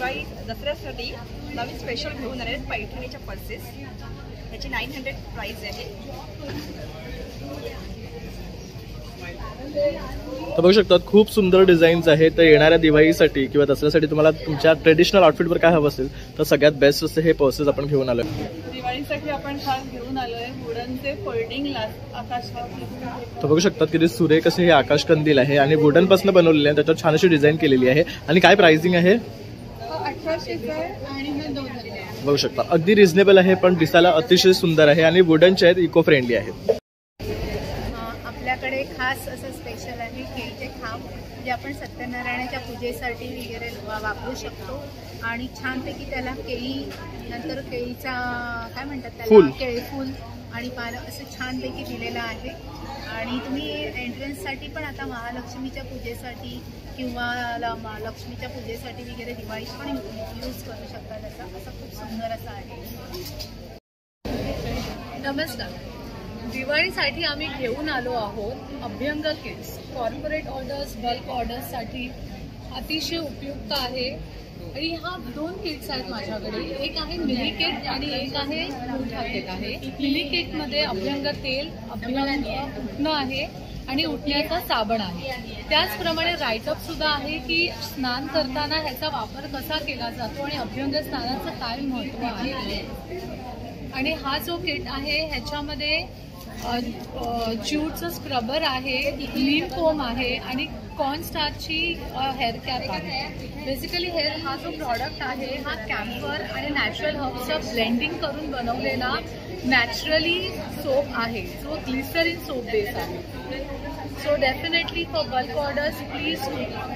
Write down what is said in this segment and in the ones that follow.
दिवाळी दसऱ्यासाठी नवीन स्पेशल घेऊन आले आहेत पैठणीच्या पर्सेस. याची 900 प्राइस आहे. तर बघू शकतात खूप सुंदर डिझाईन्स आहेत. तर येणाऱ्या दिवाळीसाठी किंवा दसऱ्यासाठी तुम्हाला तुमच्या ट्रेडिशनल आउटफिटवर काय हवं असेल तर सगळ्यात बेस्ट असे हे पर्सेस आपण घेऊन आलोय. दिवाळीसाठी आपण खास घेऊन आलोय वुडनचे फोल्डिंग आकाश. तर बघू शकतात किती सुरेख असे हे आकाश कंदील आहे आणि वुडन पासून बनवलेले आहे. त्याच्यावर छान अशी डिझाईन केलेली आहे. आणि काय प्राइसिंग आहे? 1800 आणि हे 2000. बघू शकता अगदी रिझनेबल आहे पण दिसायला अतिशय सुंदर आहे आणि वुडनचे आहेत, इको फ्रेंडली आहेत. आपल्याकडे खास असं स्पेशल आहे केळीचे खांब जे आपण सत्यनारायणाच्या पूजेसाठी वगैरे वापरू शकतो. आणि छानपैकी त्याला केळी नंतर केळीचा काय म्हणतात त्याला केळी फूल आणि पानं असं छानपैकी दिलेलं आहे. आणि तुम्ही एंट्रन्ससाठी पण आता महालक्ष्मीच्या पूजेसाठी किंवा लक्ष्मीच्या पूजेसाठी वगैरे दिवाळीत पण यूज करू शकता. त्याचा असं खूप सुंदर असं आहे. नमस्कार. दिवाळीसाठी आम्ही घेऊन आलो आहोत अभ्यंग किट्स. कॉर्पोरेट ऑर्डर्स, बल्क ऑर्डर्ससाठी अतिशय उपयुक्त आहे. आणि हा 2 किट्स आहेत माझ्याकडे. एक आहे मिनी किट आणि एक आहे मोठा किट आहे. मिनी किटमध्ये अभ्यंग तेल, अभ्यंग उठणं आहे आणि उठण्याचा साबण आहे. त्याचप्रमाणे राईटअप सुद्धा आहे की स्नान करताना ह्याचा वापर कसा केला जातो आणि अभ्यंग स्नानाचं काय महत्त्व आहे. आणि हा जो किट आहे ह्याच्यामध्ये ज्यूटचं स्क्रबर आहे, नीम कोम आहे आणि कॉर्नस्टार्चची हेअर कॅप आहे. बेसिकली हा जो प्रॉडक्ट आहे हा कॅम्फर आणि नॅचरल हर्ब्सचं ब्लेंडिंग करून बनवलेला नॅचरली सोप आहे जो ग्लिसरीन सोप बेस आहे. So definitely for bulk orders please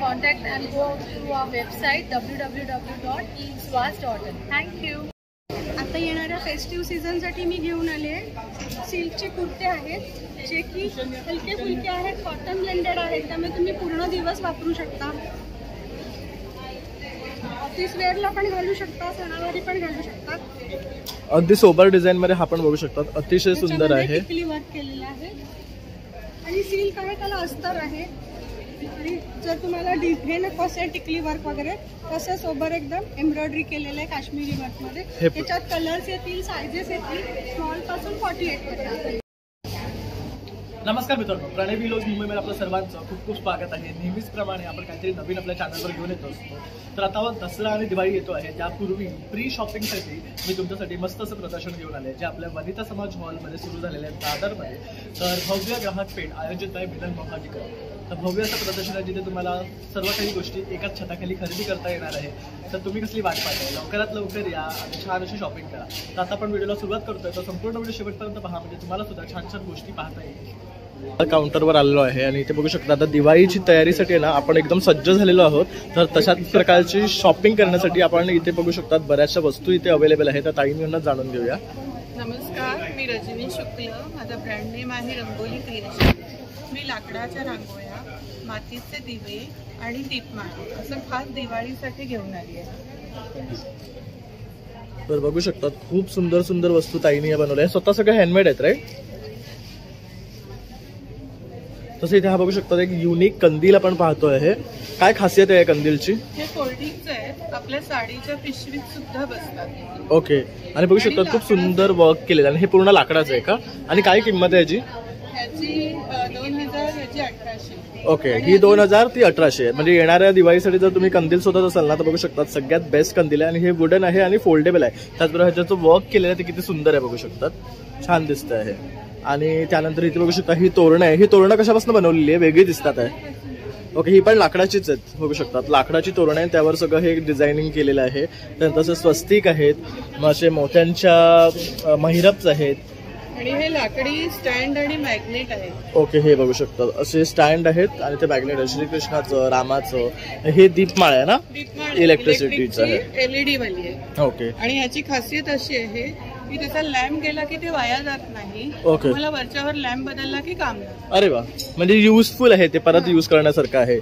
contact and go through our website www.swaz.in. Thank you. आता येणाऱ्या फेस्टिव्ह सीझनसाठी मी घेऊन आले सिल्कचे कुर्ते आहेत जे की हलके फुलके आहेत, कॉटन ब्लेंडेड आहेत. त्यामुळे तुम्ही पूर्ण दिवस वापरू शकता. ऑफिस वेअरला पण घालू शकता, सणावारी पण घालू शकता. अगदी सोबर डिझाईन मध्ये हा पण बघू शकतात. अतिशय सुंदर आहे. टिकली वर्क केलेलं आहे आणि सिल्क आहे, त्याला अस्तर आहे. आणि जर तुम्हाला हे नको असेल टिकली वर्क वगैरे तसं सोबर एकदम एम्ब्रॉयडरी केलेलं आहे काश्मीरी वर्कमध्ये. त्याच्यात कलर्स येतील, सायझेस येतील, स्मॉल पासून 48 पर्यंत. नमस्कार मित्रांनो, प्रणय व्लॉग्स मुंबईमध्ये आपलं सर्वांचं खूप खूप स्वागत आहे. नेहमीच प्रमाणे आपण काहीतरी नवीन आपल्या चॅनलवर घेऊन येत असतो. तर आता दसरा आणि दिवाळी येतो आहे. त्यापूर्वी प्री शॉपिंगसाठी मी तुमच्यासाठी मस्त असं प्रदर्शन घेऊन आले जे आपल्या वनिता समाज हॉलमध्ये सुरू झालेले आहे दादरमध्ये. तर भव्य ग्राहक पेठ आयोजित आहे मिलन महाडिकर. तर भव्य असं प्रदर्शन आहे जिथे तुम्हाला सर्व काही गोष्टी एकाच छताखाली खरेदी करता येणार आहे. तर तुम्ही कसली वाट पाहताय, लवकरात लवकर या आणि छान अशी शॉपिंग करा. तर आता आपण व्हिडिओला सुरुवात करतोय तर संपूर्ण व्हिडिओ शेवटपर्यंत पहा म्हणजे तुम्हाला सुद्धा छान छान गोष्टी पाहता येईल. काउंटरवर आलेलो आहे आणि इथे बघू शकता आता दिवाळीची तयारीसाठी ना आपण एकदम सज्ज झालेलो आहोत. तर तशाच प्रकारची शॉपिंग करण्यासाठी आपण इथे बघू शकतात बऱ्याचशा वस्तू इथे अवेलेबल आहेत. तर ताईंना जाणून घेऊया. नमस्कार, मी रजनी शुक्ल. माझा ब्रँड नेम आहे रंगोली क्रिएशन. मी लाकडाच्या रांगोळ्या, मातीचे दिवे आणि दीपमाळ असं खास दिवाळीसाठी घेऊन आली आहे. तर बघू शकतात खूप सुंदर सुंदर वस्तू ताईंनी बनवल्या आहेत. स्वतः सगळं हँडमेड आहेत राईट. तसं इथे हा बघू शकता एक युनिक कंदील आपण पाहतोय. हे काय खासियत आहे कंदीलची? हे फोल्डिंगचे आहेत, आपल्या साडीच्या पिशवीत सुद्धा बसतात. ओके. आणि बघू शकता खूप सुंदर वर्क केलेलं आणि हे पूर्ण लाकडाचं आहे का? आणि काय किंमत आहे याची? ह्याची 2000, ह्याची 1800. ओके. ही 2000, ती 1800 आहे. म्हणजे येणाऱ्या दिवाळीसाठी जर तुम्ही कंदील शोधत असाल ना तर बघू शकतात सगळ्यात बेस्ट कंदील आहे. आणि हे वुडन आहे आणि फोल्डेबल आहे. त्याचबरोबर ह्याचं वर्क केलेलं आहे ते किती सुंदर आहे बघू शकतात. छान दिसत आहे. आणि त्यानंतर इथे बघू शकता ही तोरणं आहे. ही तोरणं कशापासून बनवलेली आहे? वेगळी दिसतात आहे. ओके. ही पण लाकडाचीच आहेत बघू शकतात. लाकडाची तोरणं आहे, त्यावर सगळं हे डिझायनिंग केलेलं आहे. त्यानंतर स्वस्तिक आहेत, मग असे मोत्यांच्या महिरप्स आहेत आणि हे लाकडी स्टँड आणि मॅग्नेट आहे. ओके. हे बघू शकतात असे स्टँड आहेत आणि ते मॅग्नेट आहे. श्रीकृष्णाचं, रामाचं. हे दीपमाळ आहे ना, इलेक्ट्रिसिटीचं आहे, LED वाली आहे. ओके. आणि ह्याची खासियत अशी आहे की त्याचा लॅम्प गेला की ते वाया जात नाही. ओके. मला वरच्यावर लॅम्प बदलला की काम नाही. अरे वा, म्हणजे युजफुल आहे ते, परत यूज करण्यासारखं आहे.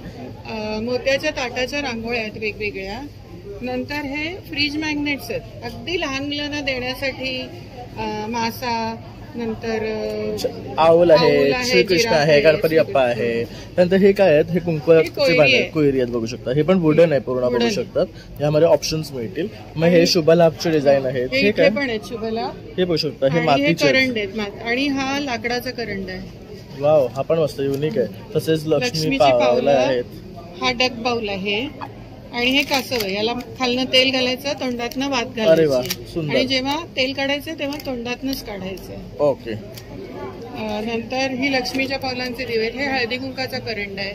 मोत्याच्या ताटाच्या रांगोळ्या आहेत वेगवेगळ्या. नंतर हे फ्रीज मॅग्नेट्स आहेत, अगदी लहान मुलांना देण्यासाठी. मासा, नंतर आऊल आहे, आऊल आहे, श्रीकृष्ण जिराफ आहे, आहे, गणपती बाप्पा आहे. त्यानंतर हे काय आहेत, हे कुंकवाचे कोयरी भांडे, आहे. कोयरी आहेत बघू शकता. हे पण वुडन आहे पूर्ण बघू वुडन. शकतात. यामध्ये ऑप्शन्स मिळतील. मग हे शुभ लाभचे डिझाईन आहेत. हे हे इथे काय पण आहेत शुभला. हे बघू शकता. हे आणि हे मातीचे करंड आहेत आणि हा लाकडाचा करंड आहे. वाव, हा पण मस्त युनिक आहे. तसेच लक्ष्मी लक्ष्मीची पावलं पावलं आहेत. हा डक बाऊल आहे आणि हे कासव आहे. याला खालनं तेल घालायचं, तोंडातनं वात अरे वा, घालायची सुंदर. आणि जेव्हा तेल काढायचं तेव्हा तोंडातनच काढायचं. ओके. नंतर ही लक्ष्मीच्या पावलांचे दिवे आहेत. हे हळदी कुंकाचा करंड आहे.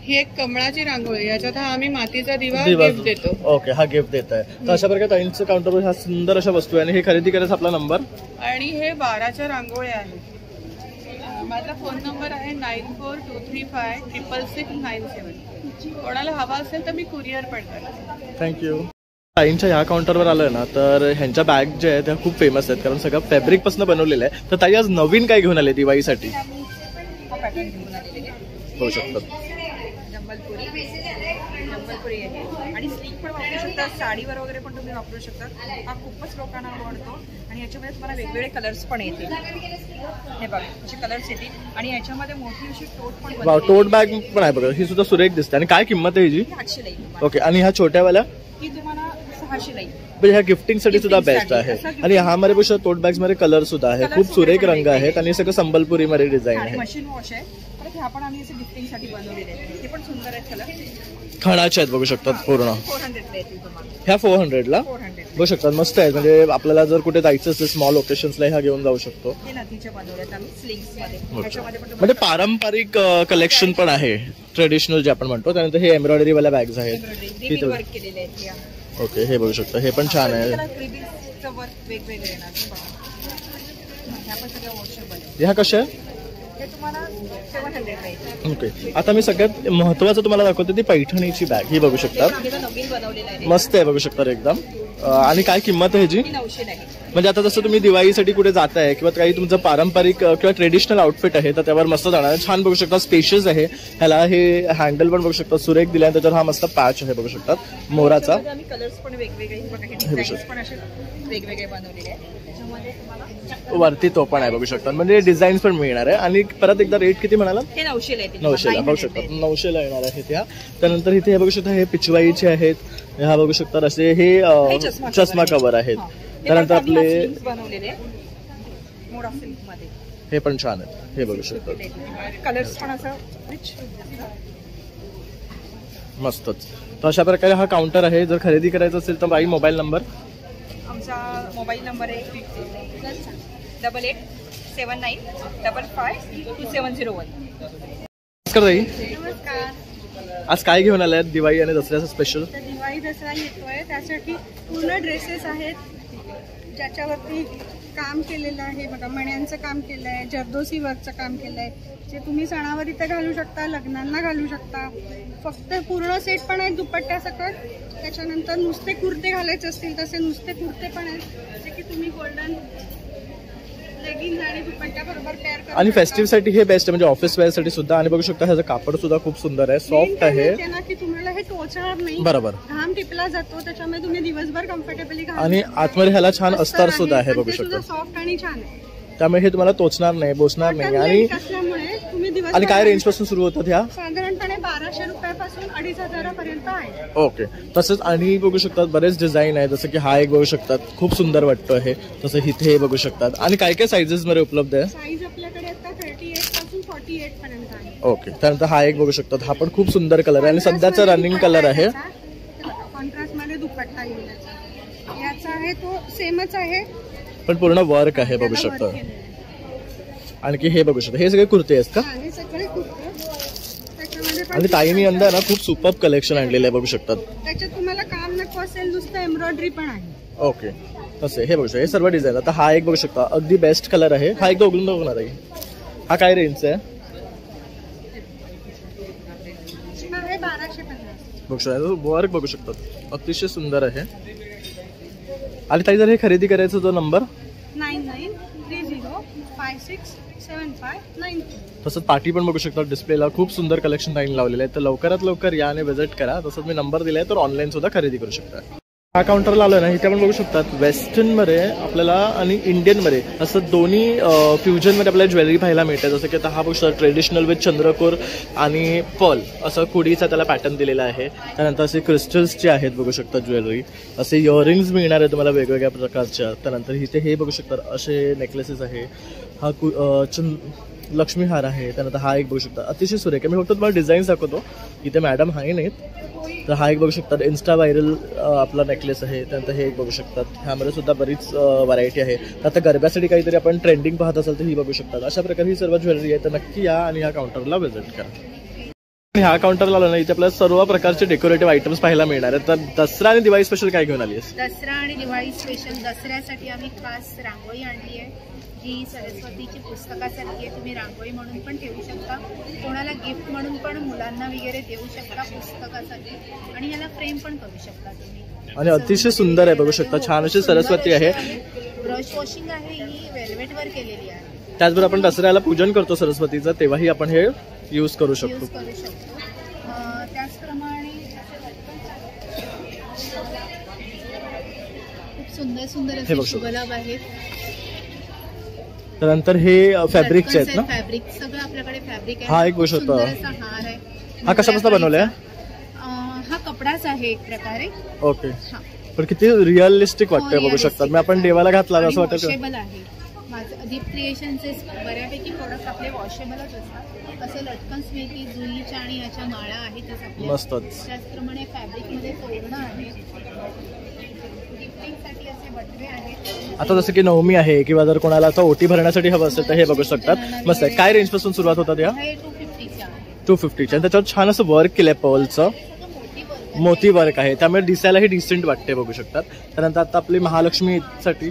ही एक कमळाची रांगोळी, याच्यात हा आम्ही मातीचा दिवा गिफ्ट देतो. ओके, हा गिफ्ट देत आहे. तर अशा प्रकारे ताईंचं काउंटरवर ह्या सुंदर अशा वस्तू आहे आणि हे खरेदी करायचा आपला नंबर. आणि हे 12च्या रांगोळ्या आहेत. माझा फोन नंबर आहे 9423566697. कोणाला हवा असेल तर मी कुरिअर पण करते. थँक्यू. ताईंच्या ह्या काउंटरवर आलं ना तर ह्यांच्या बॅग ज्या आहेत त्या खूप फेमस आहेत, कारण सगळं फॅब्रिक पासून बनवलेलं आहे. तर ताई आज नवीन काय घेऊन आले दिवाळीसाठी? हा पॅटर्न घेऊन आलेले आहे. बघू शकतात. जंबलपुरी आहे आणि स्लीक पण वापरू शकता, साडीवर वगैरे पण तुम्ही वापरू शकता. हा खूपच लोकांना आवडतो आणि याच्यामध्ये तुम्हाला वेगवेगळे कलर्स पण येतील. हे बघा असे कलर्स येतील आणि याच्यामध्ये मोठी अशी टोट पण वाव, बनवलेली टोट बॅग पण आहे बघा. ही सुद्धा सुरेख दिसते. आणि काय किंमत आहे हिची? 800 ला येईल तुम्हाला. ओके. आणि ह्या छोट्यावाल्या ही तुम्हाला 600 ला येईल. म्हणजे ह्या गिफ्टिंगसाठी सुद्धा Gifting बेस्ट साठी. आहे. असं आणि ह्यामध्ये पेक्षा टोट बॅग्स मध्ये कलर सुद्धा आहे. Colours खूप सुरेख वगैरे रंग पण आहेत आणि सगळं संबलपुरी मध्ये डिझाईन आणि आहे. मशीन वॉश आहे. परत ह्या पण आम्ही असे गिफ्टिंगसाठी बनवलेले आहेत. हे पण सुंदर आहेत कलर. खणाचे आहेत बघू शकतात पूर्ण. 400 ला येतील तुम्हाला. ह्या 400 ला 400 बघू शकतात. मस्त आहेत. म्हणजे आपल्याला जर कुठे जायचं असेल स्मॉल लोकेशन्सला ह्या घेऊन जाऊ शकतो. हे नथीच्या बनवल्यात आम्ही स्लिंग्स मध्ये. याच्यामध्ये पण म्हणजे पारंपरिक कलेक्शन पण आहे, ट्रेडिशनल जे आपण म्हणतो. त्यानंतर हे एम्ब्रॉयडरी वाल्या बॅग्स आहेत. एम्ब्रॉयडरी वर्क केलेले आहेत या. ओके, हे बघू शकता. हे पण छान आहे. क्रिबीजचं वर्क वेगवेगळे येणार. ह्या पण सगळ्या वॉशेबल आहे. ह्या कशा आहे? हे तुम्हाला 700 ला येईल. ओके. आता मी सगळ्यात महत्वाचं तुम्हाला दाखवते ती पैठणीची बॅग. ही बघू शकता. आम्ही नवीन बनवलेलं आहे. मस्त आहे बघू शकता एकदम. आणि काय किंमत आहे ह्याची? ही 900 ला आहे. म्हणजे आता जसं तुम्ही दिवाळीसाठी कुठे जाताय किंवा काही तुमचं पारंपरिक किंवा ट्रेडिशनल आउटफिट आहे तर त्यावर मस्त जाणार. छान बघू शकता. स्पेशियस आहे. ह्याला हे हँडल पण बघू शकता सुरेख दिलाय. त्याच्यावर हा मस्त पॅच आहे बघू शकतात मोराचा. याच्यामध्ये आम्ही कलर्स पण वेगवेगळे बघा. हे डिझाईन्स पण असे वेगवेगळे बनवलेले आहेत. त्याच्यामध्ये तुम्हाला वरती तो पण आहे बघू शकतात. म्हणजे डिझाईन्स पण मिळणार आहे. आणि परत एकदा रेट किती म्हणाला? हे 900 ला येतील. 900 ला बघू शकतात. 900 ला येणार आहेत ह्या. त्यानंतर इथे हे बघू शकता हे पिचवाईचे आहेत. ह्या बघू शकतात असे हे चष्मा कव्हर आहेत. त्यानंतर आपले बनवलेले मोडा सिल्क मध्ये हे पण छान आहेत. हे बघू शकतात. कलर्स पण असं रिच मस्तच. तर अशा प्रकारे हा काउंटर आहे. जर खरेदी करायचं असेल तर बाई मोबाईल नंबर. आमचा मोबाईल नंबर आहे 8879552701. नमस्कार ताई. नमस्कार. आज काय घेऊन आलाय दिवाळी आणि दसऱ्याचं स्पेशल? तर दिवाळी दसरा येतोय त्यासाठी पूर्ण ड्रेसेस आहेत ज्याच्यावरती काम केलेलं आहे. बघा मण्यांचं काम केलं आहे, जरदोसी वर्कचं काम केलं आहे. जे तुम्ही सणावर इथं घालू शकता, लग्नांना घालू शकता. फक्त पूर्ण सेट पण आहेत दुपट्ट्या सकट. त्याच्यानंतर नुसते कुर्ते घालायचे असतील तसे नुसते कुर्ते पण आहेत जे की तुम्ही गोल्डन लेगिन्स आणि दुपट्ट्या बरोबर पेअर करा. आणि फेस्टिव्ह साठी हे बेस्ट आहे. म्हणजे ऑफिस वेअर साठी सुद्धा. आणि बघू शकता ह्याचं कापड सुद्धा खूप सुंदर आहे, सॉफ्ट आहे. ना की तुम्हाला हे टोचणार नाही. बरोबर. घाम टिपला जातो त्याच्यामुळे तुम्ही दिवसभर कम्फर्टेबली घालू आणि शकता. आतमध्ये ह्याला छान अस्तर सुद्धा आहे बघू ते सुद्धा शकता. सॉफ्ट आणि छान आहे. त्यामुळे हे तुम्हाला टोचणार नाही, बोचणार नाही. आणि असल्यामुळे तुम्ही दिवस आणि काय रेंज पासून सुरू होतात ह्या? साधारणपणे 1200 रुपयापासून 2500 पर्यंत आहे. ओके. तसंच आणि बघू शकतात बरेच डिझाईन आहे. जसं की हा एक बघू शकतात खूप सुंदर वाटतो आहे. तसं इथे हे बघू शकतात. आणि काय काय साईजेस मध्ये उपलब्ध आहे? साईज आपल्याकडे आता 38 पासून 48 पर्यंत आहे. ओके. त्यानंतर हा एक बघू शकतात. हा पण खूप सुंदर कलर आहे आणि सध्याचा रनिंग कलर आहे. कॉन्ट्रास्ट मध्ये दुपट्टा येईल याचा आहे तो सेमच आहे पण पूर्ण वर्क आहे बघू शकता. आणखी हे बघू शकता. हे सगळे कुर्ते आहेत का? हे सगळे कुर्ते त्याच्यामध्ये पण आणि ताईनी यंदा ना खूप सुपर कलेक्शन आणलेलं आहे बघू शकतात. त्याच्यात तुम्हाला काम नको असेल नुसतं एम्ब्रॉयडरी पण आहे. ओके. तसे हे बघू शकता. हे सर्व डिझाईन. आता हा एक बघू शकता अगदी बेस्ट कलर आहे. हा एकदा उघडून बघणार आहे. हा काय रेंजचा आहे? हे 1250 बघू शकता. वर्क बघू शकतात अतिशय सुंदर आहे. आणि ताई जर हे खरेदी करायचं जो नंबर 9930567592. तसंच पाठी पण बघू शकता डिस्प्लेला. खूप सुंदर कलेक्शन ताईने लावलेलं आहे. तर लवकरात लवकर या आणि व्हिजिट करा. तसंच मी नंबर दिलाय तर ऑनलाईन सुद्धा खरेदी करू शकता. हा काउंटरला आलो ना, इथे आपण बघू शकतात वेस्टर्नमध्ये आपल्याला आणि इंडियनमध्ये असं दोन्ही फ्युजनमध्ये आपल्याला ज्वेलरी पाहायला मिळते. जसं की आता हा बघू शकता ट्रेडिशनल विथ चंद्रकोर आणि पर्ल असं कुडीचा त्याला पॅटर्न दिलेला आहे. त्यानंतर असे क्रिस्टल्सचे आहेत बघू शकता ज्वेलरी, असे इयरिंग्स मिळणार आहे तुम्हाला वेगवेगळ्या प्रकारच्या. त्यानंतर इथे हे बघू शकता असे नेकलेसेस आहे. हा लक्ष्मी हार आहे. त्यानंतर हा एक बघू शकता अतिशय सुरेख. मी फक्त तुम्हाला डिझाईन्स दाखवतो, इथे मॅडम आहे नाहीत. तर हा एक बघू शकतात इन्स्टा व्हायरल आपला नेकलेस आहे. त्यानंतर हे एक बघू शकतात, ह्यामध्ये सुद्धा बरीच व्हरायटी आहे. आता गरब्यासाठी काहीतरी आपण ट्रेंडिंग पाहत असाल तर ही बघू शकतात. अशा प्रकारे ही सर्व ज्वेलरी आहे. तर नक्की या आणि ह्या काउंटरला व्हिजिट करा. ह्या काउंटरला आलो ना, इथे आपल्याला सर्व प्रकारचे डेकोरेटिव्ह आयटम्स पाहायला मिळणार आहेत. तर दसरा आणि दिवाळी स्पेशल काय घेऊन आली आहेस? दसरा आणि दिवाळी स्पेशल दसऱ्यासाठी आम्ही खास रांगोळी आणली आहे, जी सरस्वतीची पुस्तकासारखी आहे. तुम्ही रांगोळी म्हणून पण ठेवू शकता, कोणाला गिफ्ट म्हणून पण मुलांना वगैरे देऊ शकता पुस्तकासाठी, आणि याला फ्रेम पण करू शकता तुम्ही. आणि अतिशय सुंदर आहे बघू शकता, छान अशी सरस्वती आहे. ब्रश वॉशिंग आहे, ही वेल्वेट वर केलेली आहे. त्याचबरोबर आपण दसऱ्याला पूजन करतो सरस्वतीचं, तेव्हाही आपण हे यूज करू शकतो. त्याचप्रमाणे खूप सुंदर सुंदर असे शुभलाभ आहेत. त्यानंतर हे फॅब्रिकचे आहेत ना? फॅब्रिक सगळं आपल्याकडे फॅब्रिक आहे. हा एक गोष्ट होता, हार आहे. हा कशापासून बनवलाय? हा कपडाच आहे एक प्रकारे. ओके. पण किती रिअलिस्टिक वाटतंय बघू शकतात. मी आपण देवाला घातला असं वाटतं. वॉशेबल आहे. माझं दीप क्रिएशनचे बऱ्यापैकी प्रोडक्ट आपले वॉशेबलच असतात. असं लटकन स्मिती जुईच्या आणि याच्या माळा आहेतच आपल्या. मस्तच. त्याचप्रमाणे फॅब्रिकमध्ये तोरणं आहे. आता जसं की नवमी आहे किंवा जर कोणाला आता ओटी भरण्यासाठी हवं असेल तर हे बघू शकतात. मस्त आहे. काय रेंज पासून सुरुवात होतात या? 250च्या. आणि त्याच्यावर छान असं वर्क केलंय पर्लचं, मोती वर्क आहे, त्यामुळे दिसायलाही डिसेंट वाटते बघू शकतात. त्यानंतर आता आपली महालक्ष्मीसाठी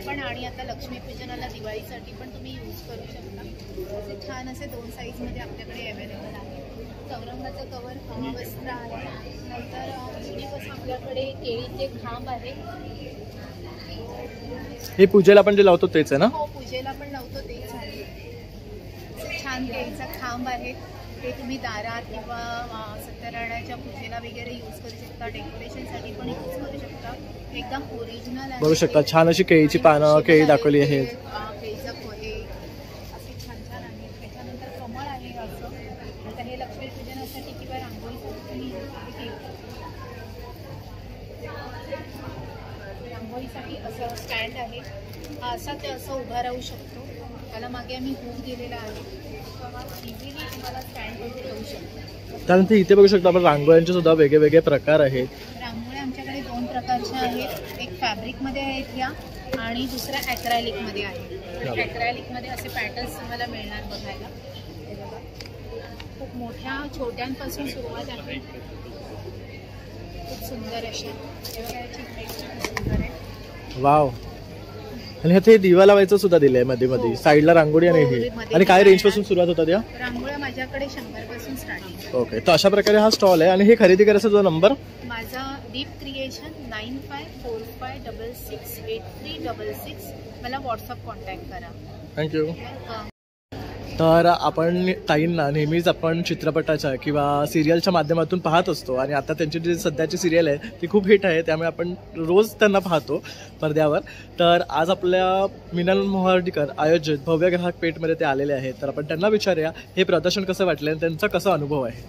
पण आणि आता लक्ष्मी पूजनाला दिवाळीसाठी पण तुम्ही यूज करू शकता. छान असे 2 साईज मध्ये आपल्याकडे अवेलेबल आहे. चौरंगाचं कवर वस्त्र आहे. नंतर आपल्याकडे केळीचे खांब आहे. हे पूजेला आपण जे लावतो तेच आहे ना? हो, पूजेला पण लावतो तेच आहे. छान केळीचा खांब आहे. ते तुम्ही दारात किंवा सत्यनारायणाच्या पूजेला वगैरे यूज करू शकता. डेकोरेशनसाठी पण यूज करू शकता. एकदम ओरिजिनल आहे. बघू शकता छान अशी केळीची पानं, केळी दाखवली आहेत. केळीचं पोहे असे छान छान आहे. त्याच्यानंतर कमळ आहे असं. आता हे लक्ष्मी पूजनासाठी किंवा रांगोळीसाठी रांगोळीसाठी असं स्टँड आहे. हा असा ते असं उभा राहू शकतो. त्याला मागे आम्ही हुक दिलेला आहे. इझिली तुम्हाला स्टँड करून ठेवू शकतो. त्यानंतर इथे बघू शकता आपण रांगोळ्यांचे सुद्धा वेगळे प्रकार आहेत. रांगोळ्या आमच्याकडे 2 प्रकारच्या आहेत. एक फॅब्रिकमध्ये आहेत या, आणि दुसऱ्या ॲक्रायलिकमध्ये आहे. ॲक्रायलिकमध्ये असे पॅटर्न्स तुम्हाला मिळणार बघायला. हे बघा, खूप मोठ्या छोट्यांपासून सुरुवात आहे. खूप सुंदर अशी. हे बघा, याची सुंदर आहे. वाव. आणि हे दिवा लावायचं सुद्धा दिलंय मध्ये मध्ये साईडला रांगोळी आणि हे. आणि काय रेंज पासून सुरुवात होतात या? रांगोळ्या माझ्याकडे 100 पासून स्टार्टिंग. ओके. तर अशा प्रकारे हा स्टॉल आहे. आणि हे खरेदी करायचा जो नंबर माझा दीप क्रिएशन 9545668366. मला व्हॉट्सअप कॉन्टॅक्ट करा. थँक्यू. तर आपण ताईंना नेहमीच आपण चित्रपटाच्या किंवा सिरियलच्या माध्यमातून पाहत असतो. आणि आता त्यांची जी सध्याची सिरियल आहे ती खूप हिट आहे, त्यामुळे आपण रोज त्यांना पाहतो पडद्यावर. तर आज आपल्या मिनल मोहार्डीकर आयोजित भव्य ग्राहक पेठमध्ये ते आलेले आहेत. तर आपण त्यांना विचारूया हे प्रदर्शन कसं वाटलं आणि त्यांचा कसा अनुभव आहे.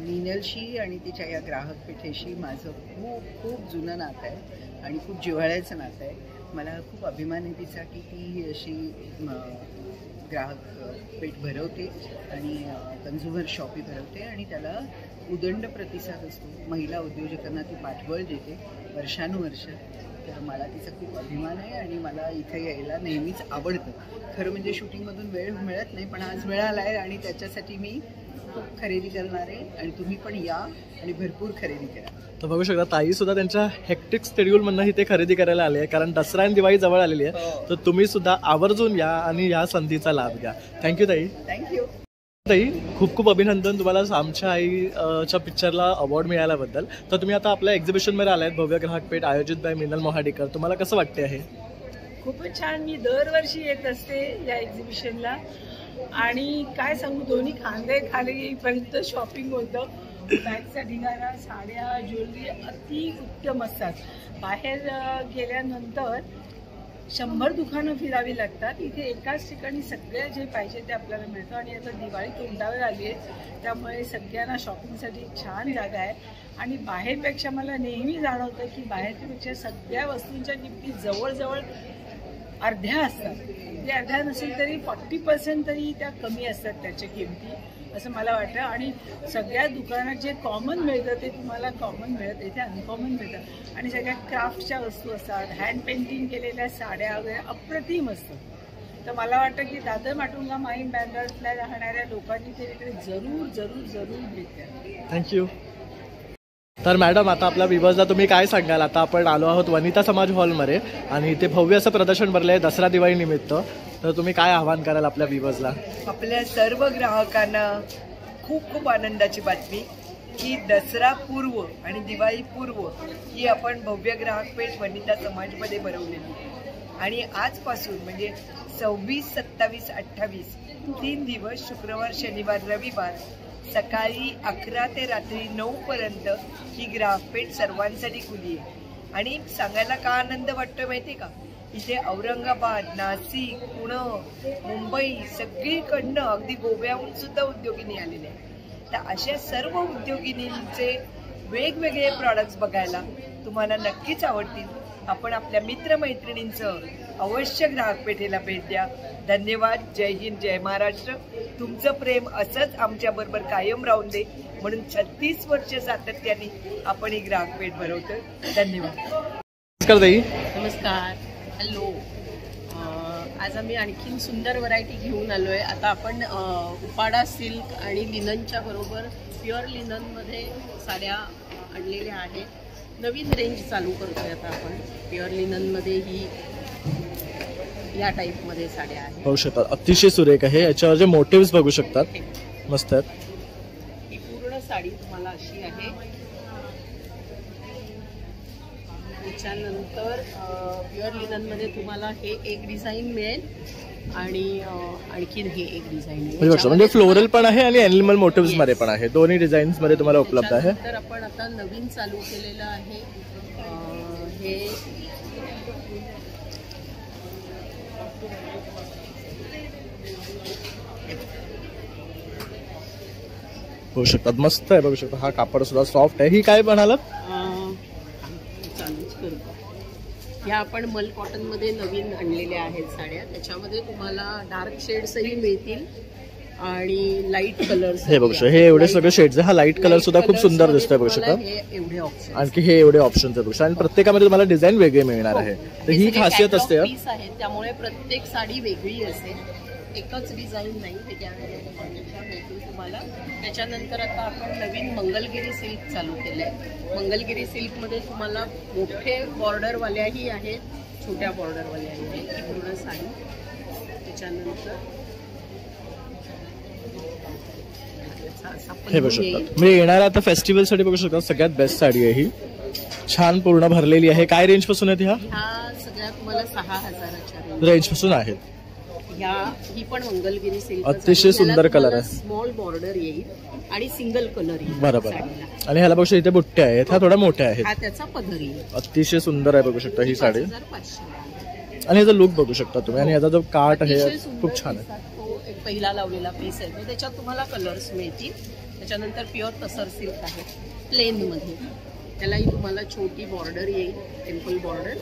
मिनलशी आणि तिच्या या ग्राहक पेठेशी माझं खूप खूप जुनं नातं आहे आणि खूप जिव्हाळ्याचं नातं आहे. मला खूप अभिमान आहे तिचा की ती अशी ग्राहक पेठ भरवते आणि कन्झ्युमर शॉपी भरवते आणि त्याला उदंड प्रतिसाद असतो. महिला उद्योजकांना ती पाठबळ देते वर्षानुवर्ष. तर मला तिचा खूप अभिमान आहे आणि मला इथे यायला नेहमीच आवडतं. खरं म्हणजे शूटिंगमधून वेळ मिळत नाही, पण आज मिळाला आहे आणि त्याच्यासाठी मी खूप खरेदी करणार आहे. आणि तुम्ही पण या आणि भरपूर खरेदी करा. तर बघू शकता ताई सुद्धा त्यांच्या हेक्टिक शेड्यूलमधनं इथे खरेदी करायला आली आहे, कारण दसरा आणि दिवाळी जवळ आलेली आहे. तर तुम्ही सुद्धा आवर्जून या आणि या संधीचा लाभ घ्या. थँक्यू ताई. थँक्यू ताई. खूप खूप अभिनंदन तुम्हाला आमच्या आईच्या पिक्चरला अवॉर्ड मिळाल्याबद्दल. तर तुम्ही आता आपल्या एक्झिबिशनमध्ये आलात भव्य ग्राहक पेठ आयोजित बाय मिनल मोहाडीकर. तुम्हाला कसं वाटते आहे? खूपच छान. मी दरवर्षी येत असते या एक्झिबिशनला आणि काय सांगू, दोन्ही खांदे खाली येईपर्यंत शॉपिंग होतं. बॅगचा ढिगारा, साड्या, ज्वेलरी अति उत्तम असतात. बाहेर गेल्यानंतर 100 दुकानं फिरावी लागतात. इथे एकाच ठिकाणी सगळं जे पाहिजे ते आपल्याला मिळतं. आणि आता दिवाळी तोंडावर आली आहे, त्यामुळे सगळ्यांना शॉपिंगसाठी छान जागा आहे. आणि बाहेरपेक्षा मला नेहमी जाणवतं की बाहेरपेक्षा सगळ्या वस्तूंच्या किमती जवळजवळ अर्ध्या असतात. ते अर्ध्या नसेल तरी 40% तरी त्या कमी असतात त्याच्या किमती, असं मला वाटतं. आणि सगळ्या दुकानात जे कॉमन मिळतं ते तुम्हाला कॉमन मिळत, इथे अनकॉमन मिळतं. आणि सगळ्या क्राफ्टच्या वस्तू असतात, हँड पेंटिंग केलेल्या साड्या वगैरे अप्रतिम असतात. तर मला वाटतं की दादर माटुंगा माहीम बँड्राला राहणाऱ्या लोकांनी ते इकडे जरूर जरूर जरूर भेट द्या. थँक्यू. तर मॅडम, आता आपल्या व्ह्यूअर्सला तुम्ही काय सांगाल? आता आपण आलो आहोत वनिता समाज हॉलमध्ये आणि इथे भव्य असं प्रदर्शन भरलं आहे दसरा दिवाळी निमित्त. तर तुम्ही काय आवाहन कराल आपल्या व्ह्यूअर्सला? आपल्या सर्व ग्राहकांना खूप खूप आनंदाची बातमी की दसरा पूर्व आणि दिवाळी पूर्व ही आपण भव्य ग्राहक पेठ वनिता समाजमध्ये भरवलेली. आणि आजपासून म्हणजे 26, 27, 28 3 दिवस, शुक्रवार, शनिवार, रविवार सकाळी 11 ते रात्री 9 पर्यंत ही ग्राहकपेठ सर्वांसाठी खुली आहे. आणि सांगायला का आनंद वाटतोय माहिती आहे का? इथे औरंगाबाद, नाशिक, पुणे, मुंबई सगळीकडनं अगदी गोव्याहून सुद्धा उद्योगिनी आलेले आहेत. तर अशा सर्व उद्योगिनींचे वेगवेगळे प्रॉडक्ट्स बघायला तुम्हाला नक्कीच आवडतील. आपण आपल्या मित्रमैत्रिणींचं अवश्य ग्राहक पेठेला भेट द्या. धन्यवाद. जय हिंद, जय महाराष्ट्र. तुमचं प्रेम असंच आमच्याबरोबर कायम राहून दे म्हणून 36 वर्ष सातत्याने आपण ही ग्राहक पेठ भरवतोय. धन्यवाद. नमस्कार ताई. नमस्कार. हॅलो. आज आम्ही आणखीन सुंदर व्हरायटी घेऊन आलो आहे. आता आपण उपाडा सिल्क आणि लिननच्या बरोबर प्युअर लिननमध्ये साड्या आणलेल्या आहेत. नवीन रेंज चालू करतोय आता आपण. प्युअर लिननमध्ये ही या टाईपमध्ये साड्या आहेत. बघू शकता अतिशय सुरेख आहे. याच्यावर जे मोटिव्स बघू शकतात मस्त आहेत. ही पूर्ण साडी तुम्हाला अशी आहे. त्याच्यानंतर प्युअर लिननमध्ये तुम्हाला हे एक डिझाईन मिळेल आणि आणखीन हे एक डिझाइन म्हणजे फ्लोरल पण आहे आणि एनिमल मोटिव्स मध्ये पण आहे. दोन्ही डिझाईन्स मध्ये तुम्हाला उपलब्ध आहे. तर आपण आता नवीन चालू केलेलं आहे हे बघू शकतात मस्त आहे. बघू शकता हा कापड सुद्धा सॉफ्ट आहे. ही काय म्हणालात? चालूच करतो. ह्या आपण मल कॉटन मध्ये नवीन आणलेल्या आहेत साड्या. त्याच्यामध्ये तुम्हाला डार्क शेड्सही मिळतील आणि लाईट कलर्स. हे बघू शकता हे एवढे सगळे शेड्स आहे. हा लाईट कलर सुद्धा खूप सुंदर दिसतोय. बघू शकता एवढे ऑप्शन आणखी हे एवढे ऑप्शन्स आहे. आणि प्रत्येकामध्ये तुम्हाला डिझाईन वेगळे मिळणार आहे. तर ही खासियत असते. पीस आहे त्यामुळे प्रत्येक साडी वेगळी असेल. एकच डिझाईन नाही वेगळ्या तुम्हाला. त्याच्यानंतर आता आपण नवीन मंगलगिरी सिल्क चालू केलंय. मंगलगिरी सिल्क मध्ये तुम्हाला मोठे बॉर्डरवाल्याही आहेत, छोट्या बॉर्डरवाल्याही आहेत. ही पूर्ण साडी. त्याच्यानंतर हे बघू शकता म्हणजे येणारा आता फेस्टिवल साठी बघू शकता सगळ्यात बेस्ट साडी आहे ही. छान पूर्ण भरलेली आहे. काय रेंज पासून आहेत ह्या? सगळ्या तुम्हाला 6,000च्या रेंज पासून आहेत. ही पण मंगलगिरी सिल्क अतिशय सुंदर कलर आहे. स्मॉल बॉर्डर येईल आणि सिंगल कलर येईल. बरोबर. आणि ह्याला बघू शकता इथे बुट्ट्या आहेत. ह्या थोड्या मोठ्या आहेत. हा त्याचा पदर येईल. अतिशय सुंदर आहे. बघू शकता ही साडी. आणि याचा लुक बघू शकता तुम्ही. आणि याचा जो काट आहे खूप छान आहे. तो एक पहिला लावलेला पीस आहे. त्याच्यात तुम्हाला कलर्स मिळतील. त्याच्यानंतर प्युअर तसर सिल्क आहे प्लेन मध्ये. त्यालाही तुम्हाला छोटी बॉर्डर येईल, टेम्पल बॉर्डर.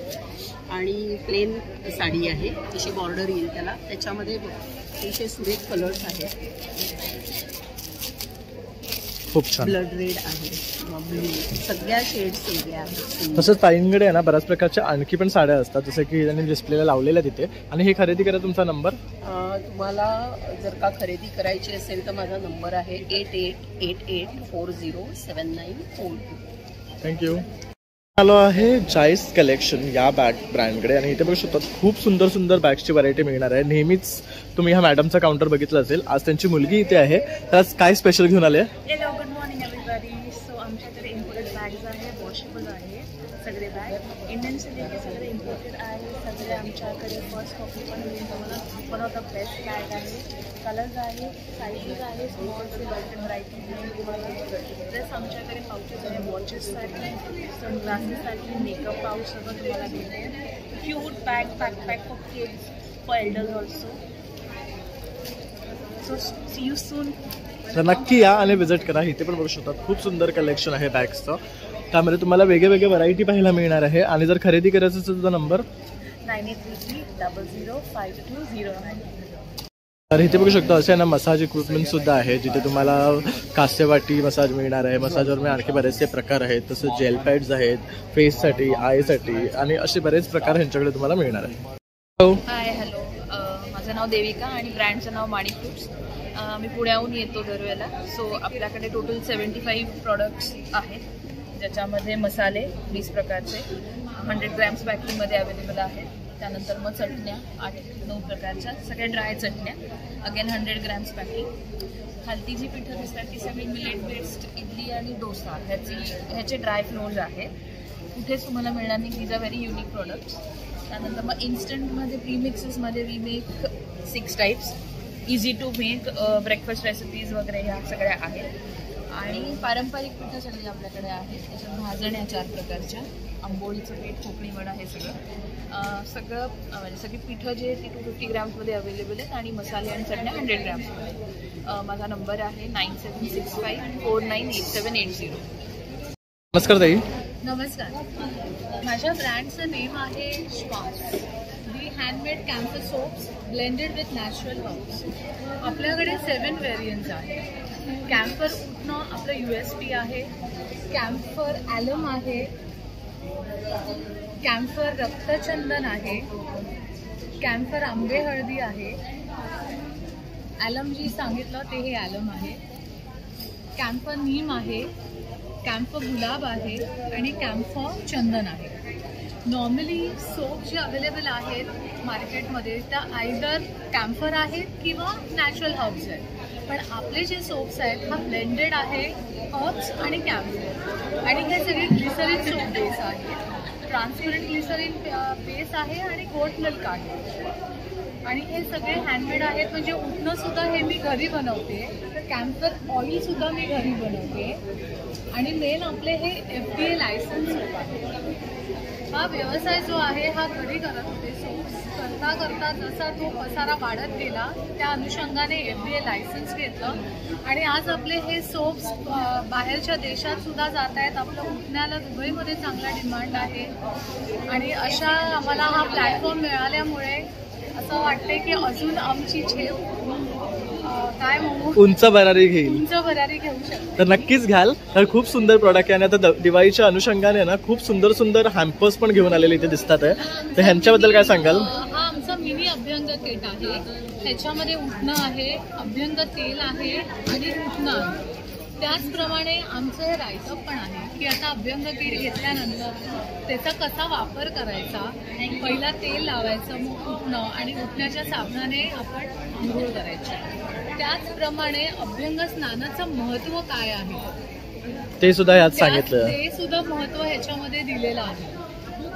आणि प्लेन साडी आहे तशी बॉर्डर येईल त्याला. त्याच्यामध्ये अतिशय सुरेख कलर्स आहेत. खूप छान. ब्लड रेड आहे, ब्लू, सगळ्या शेड्स वेगळ्या आहेत. तसंच ताईंकडे आहे ना बऱ्याच प्रकारच्या आणखी पण साड्या असतात जसं की त्यांनी डिस्प्लेला लावलेल्या तिथे. आणि हे खरेदी करा. तुमचा नंबर तुम्हाला जर का खरेदी करायची असेल तर माझा नंबर आहे 8888407942. थँक्यू. आलो आहे जॉईस कलेक्शन या बॅग ब्रँडकडे. आणि इथे बघू शकता खूप सुंदर सुंदर बॅग्सची व्हरायटी मिळणार आहे. नेहमीच तुम्ही ह्या मॅडमचा काउंटर बघितला असेल. आज त्यांची मुलगी इथे आहे. तर आज काय स्पेशल घेऊन आले? Hello, good morning everyone. Everybody. So आमच्याकडे इम्पोर्टेड बॅग्स आहे, वॉशेबल आहे सगळे बॅग. इंडियन सिलेक्ट सगळे इम्पोर्टेड आहे सगळे आमच्याकडे. फर्स्ट कॉपी पण मिळेल तुम्हाला. One of the best bag आहे. कलर्स आहे, साईजेस आहे, स्मॉल से लार्ज व्हरायटी मिळेल तुम्हाला. प्लस आमच्याकडे पाउचेस आहे वॉचेससाठी, सनग्लासेससाठी, मेकअप पाऊच सगळं तुम्हाला मिळेल. Cute bag, backpack for kids, for elders also. So see you soon. तर नक्की या आणि विजिट करा. इथे पण बघू शकतात खूप सुंदर कलेक्शन आहे बॅग्सचं. त्यामध्ये तुम्हाला वेगळे वेगळे व्हरायटी पाहायला मिळणार आहे. आणि जर खरेदी करायचं असेल तुझा नंबर 9833005209. तर इथे बघू शकता असे ना मसाज इक्विपमेंट सुद्धा आहे, जिथे तुम्हाला कास्यवाटी मसाज मिळणार आहे. मसाजवर आणखी बरेचसे प्रकार आहेत. तसंच जेल पॅड्स आहेत फेससाठी, आयसाठी आणि असे बरेच प्रकार ह्यांच्याकडे तुम्हाला मिळणार आहे. हाय हॅलो, माझं नाव देविका आणि ब्रँडचं नाव माणिक फ्रुट्स. मी पुण्याहून येतो दरवेळेला. सो आपल्याकडे टोटल 75 प्रॉडक्ट्स आहेत, ज्याच्यामध्ये मसाले 20 प्रकारचे 100 ग्रॅम्स पॅकिंगमध्ये अवेलेबल आहेत. त्यानंतर मग चटण्या 8-9 प्रकारच्या, सगळ्या ड्राय चटण्या अगेन 100 ग्रॅम्स पॅकिंग. खालती जी पिठं दिसतात ती सगळी मिलेट बेस्ड इडली आणि डोसा ह्याचे ड्राय फ्लोर्स आहेत. कुठेच तुम्हाला मिळणार नाही. These are very unique products. त्यानंतर मग इन्स्टंटमध्ये प्रीमिक्सेसमध्ये we make 6 types, easy to make breakfast recipes वगैरे ह्या सगळ्या आहेत. आणि पारंपरिक पिठं सगळी आपल्याकडे आहेत. त्याच्यात भाजण्या 4 प्रकारच्या, आंबोळीचं पीठ, कोकणी वडा हे सगळं म्हणजे सगळी पिठं जे ती 250 ग्रॅम्समध्ये अवेलेबल आहेत. आणि मसाले आणि चटण्या 100 ग्रॅम्समध्ये. माझा नंबर आहे 9765498780. नमस्कार ताई. नमस्कार. माझ्या ब्रँडचं नेम आहे Shwaas. The handmade camphor soaps blended with natural herbs. आपल्याकडे 7 व्हेरियंट्स आहेत. कॅम्फर उठणं आपलं USP आहे. कॅम्फर ॲलम आहे. कॅम्फर रक्तचंदन आहे. कॅम्फर आंबे हळदी आहे. ॲलम जी सांगितलं ते हे ॲलम आहे. कॅम्फर नीम आहे. कॅम्फर गुलाब आहे आणि कॅम्फर चंदन आहे. नॉर्मली सोप जे अवेलेबल आहेत मार्केटमध्ये त्या आयदर कॅम्फर आहेत किंवा नॅचरल हर्ब्स आहेत. पण आपले जे सोप्स आहेत हा ब्लेंडेड आहे हर्ब्स आणि कॅम्फर. आणि हे सगळे ग्लिसरीन सोप बेस आहे. ट्रान्सपरंट ग्लिसरीन बेस आहे आणि गोट मिल्क आहे. आणि हे सगळे हँडमेड आहेत. म्हणजे उठणं सुद्धा हे मी घरी बनवते. कॅम्फर ऑइल सुद्धा मी घरी बनवते. आणि मेन आपले हे FDA लायसन्स सोप आहे. हा व्यवसाय जो आहे हा घरी करत होते. सोप्स करता करता जसा तो पसारा वाढत गेला त्या अनुषंगाने FDA लायसन्स घेतलं. आणि आज आपले हे सोप्स बाहेरच्या देशात सुद्धा जात आहेत. आपलं उठण्याला दुबईमध्ये चांगला डिमांड आहे. आणि अशा आम्हाला हा प्लॅटफॉर्म मिळाल्यामुळे असं वाटतंय की अजून आमची झेप काय म्हणू उंच भरारी घेईल. उंच भरारी घेऊ शकतो. तर नक्कीच घ्याल. तर खूप सुंदर प्रॉडक्ट आहे. आणि आता दिवाळीच्या अनुषंगाने ना खूप सुंदर सुंदर हॅम्पर्स पण घेऊन आलेले इथे दिसतात आहे. तर ह्यांच्याबद्दल काय सांगाल? हा आमचा मिनी अभ्यंग किट आहे. ह्याच्यामध्ये उठणं आहे, अभ्यंग तेल आहे आणि उठणं आहे. त्याचप्रमाणे आमचं हे रायटअप पण आहे की आता अभ्यंग किट घेतल्यानंतर त्याचा कसा वापर करायचा. पहिला तेल लावायचं, मग उठणं आणि उठण्याच्या साबणाने आपण आंघोळ करायची. त्याचप्रमाणे अभ्यंग स्नानाचं महत्त्व काय आहे ते सुद्धा यात सांगितलं. ते सुद्धा महत्त्व ह्याच्यामध्ये दिलेलं आहे.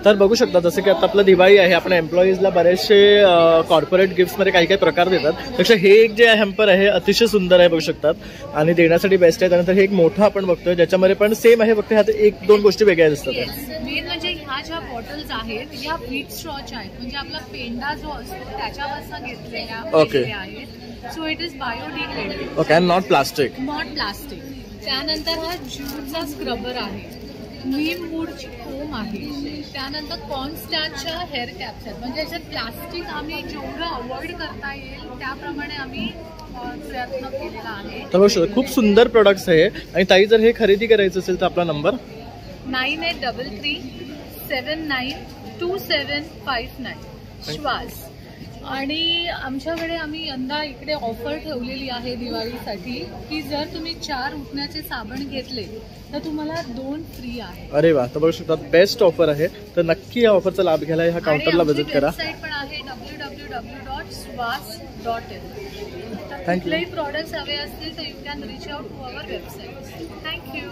तर बघू शकता जसं की आता आपलं दिवाळी आहे. आपण एम्प्लॉईजला बरेचसे कॉर्पोरेट गिफ्ट्समध्ये काही काही प्रकार देतात. त्यापेक्षा हे एक जे हॅम्पर आहे अतिशय सुंदर आहे बघू शकतात आणि देण्यासाठी बेस्ट आहे. त्यानंतर हे एक मोठं आपण बघतोय ज्याच्यामध्ये पण सेम आहे, फक्त ह्यात 1-2 गोष्टी वेगळ्या दिसतात. मेन म्हणजे ह्या ज्या बॉटल्स आहेत ह्या व्हीट स्ट्रॉच आहेत. म्हणजे आपला पेंडा जो असतो त्याच्यापासून घेतलेल्या आहेत. So it is biodegradable. Okay. And not plastic. त्यानंतर हा ज्यूटचा स्क्रबर आहे. नीम वूडची कोम आहे. त्यानंतर कॉन्स्टॅन्टच्या हेअर कॅप्स आहेत. म्हणजे याच्यात प्लास्टिक आम्ही जेवढं अवॉइड करता येईल त्याप्रमाणे आम्ही प्रयत्न केलेला आहे. तर खूप सुंदर प्रोडक्ट्स आहे. आणि ताई जर हे खरेदी करायचं असेल तर आपला नंबर 9833792759 श्वास. आणि आमच्याकडे आम्ही यंदा इकडे ऑफर ठेवलेली आहे दिवाळीसाठी की जर तुम्ही 4 उठण्याचे साबण घेतले तर तुम्हाला 2 फ्री आहे. अरे वा. तर बघू शकता बेस्ट ऑफर आहे. तर नक्की या ऑफरचा लाभ घ्यायला ह्या काउंटरला व्हिजिट करा. वेबसाईट पण आहे www.swas.in. थँक्यू. कुठलेही प्रॉडक्ट्स हवे असतील तर you can reach out to our website. Thank you. Thank you.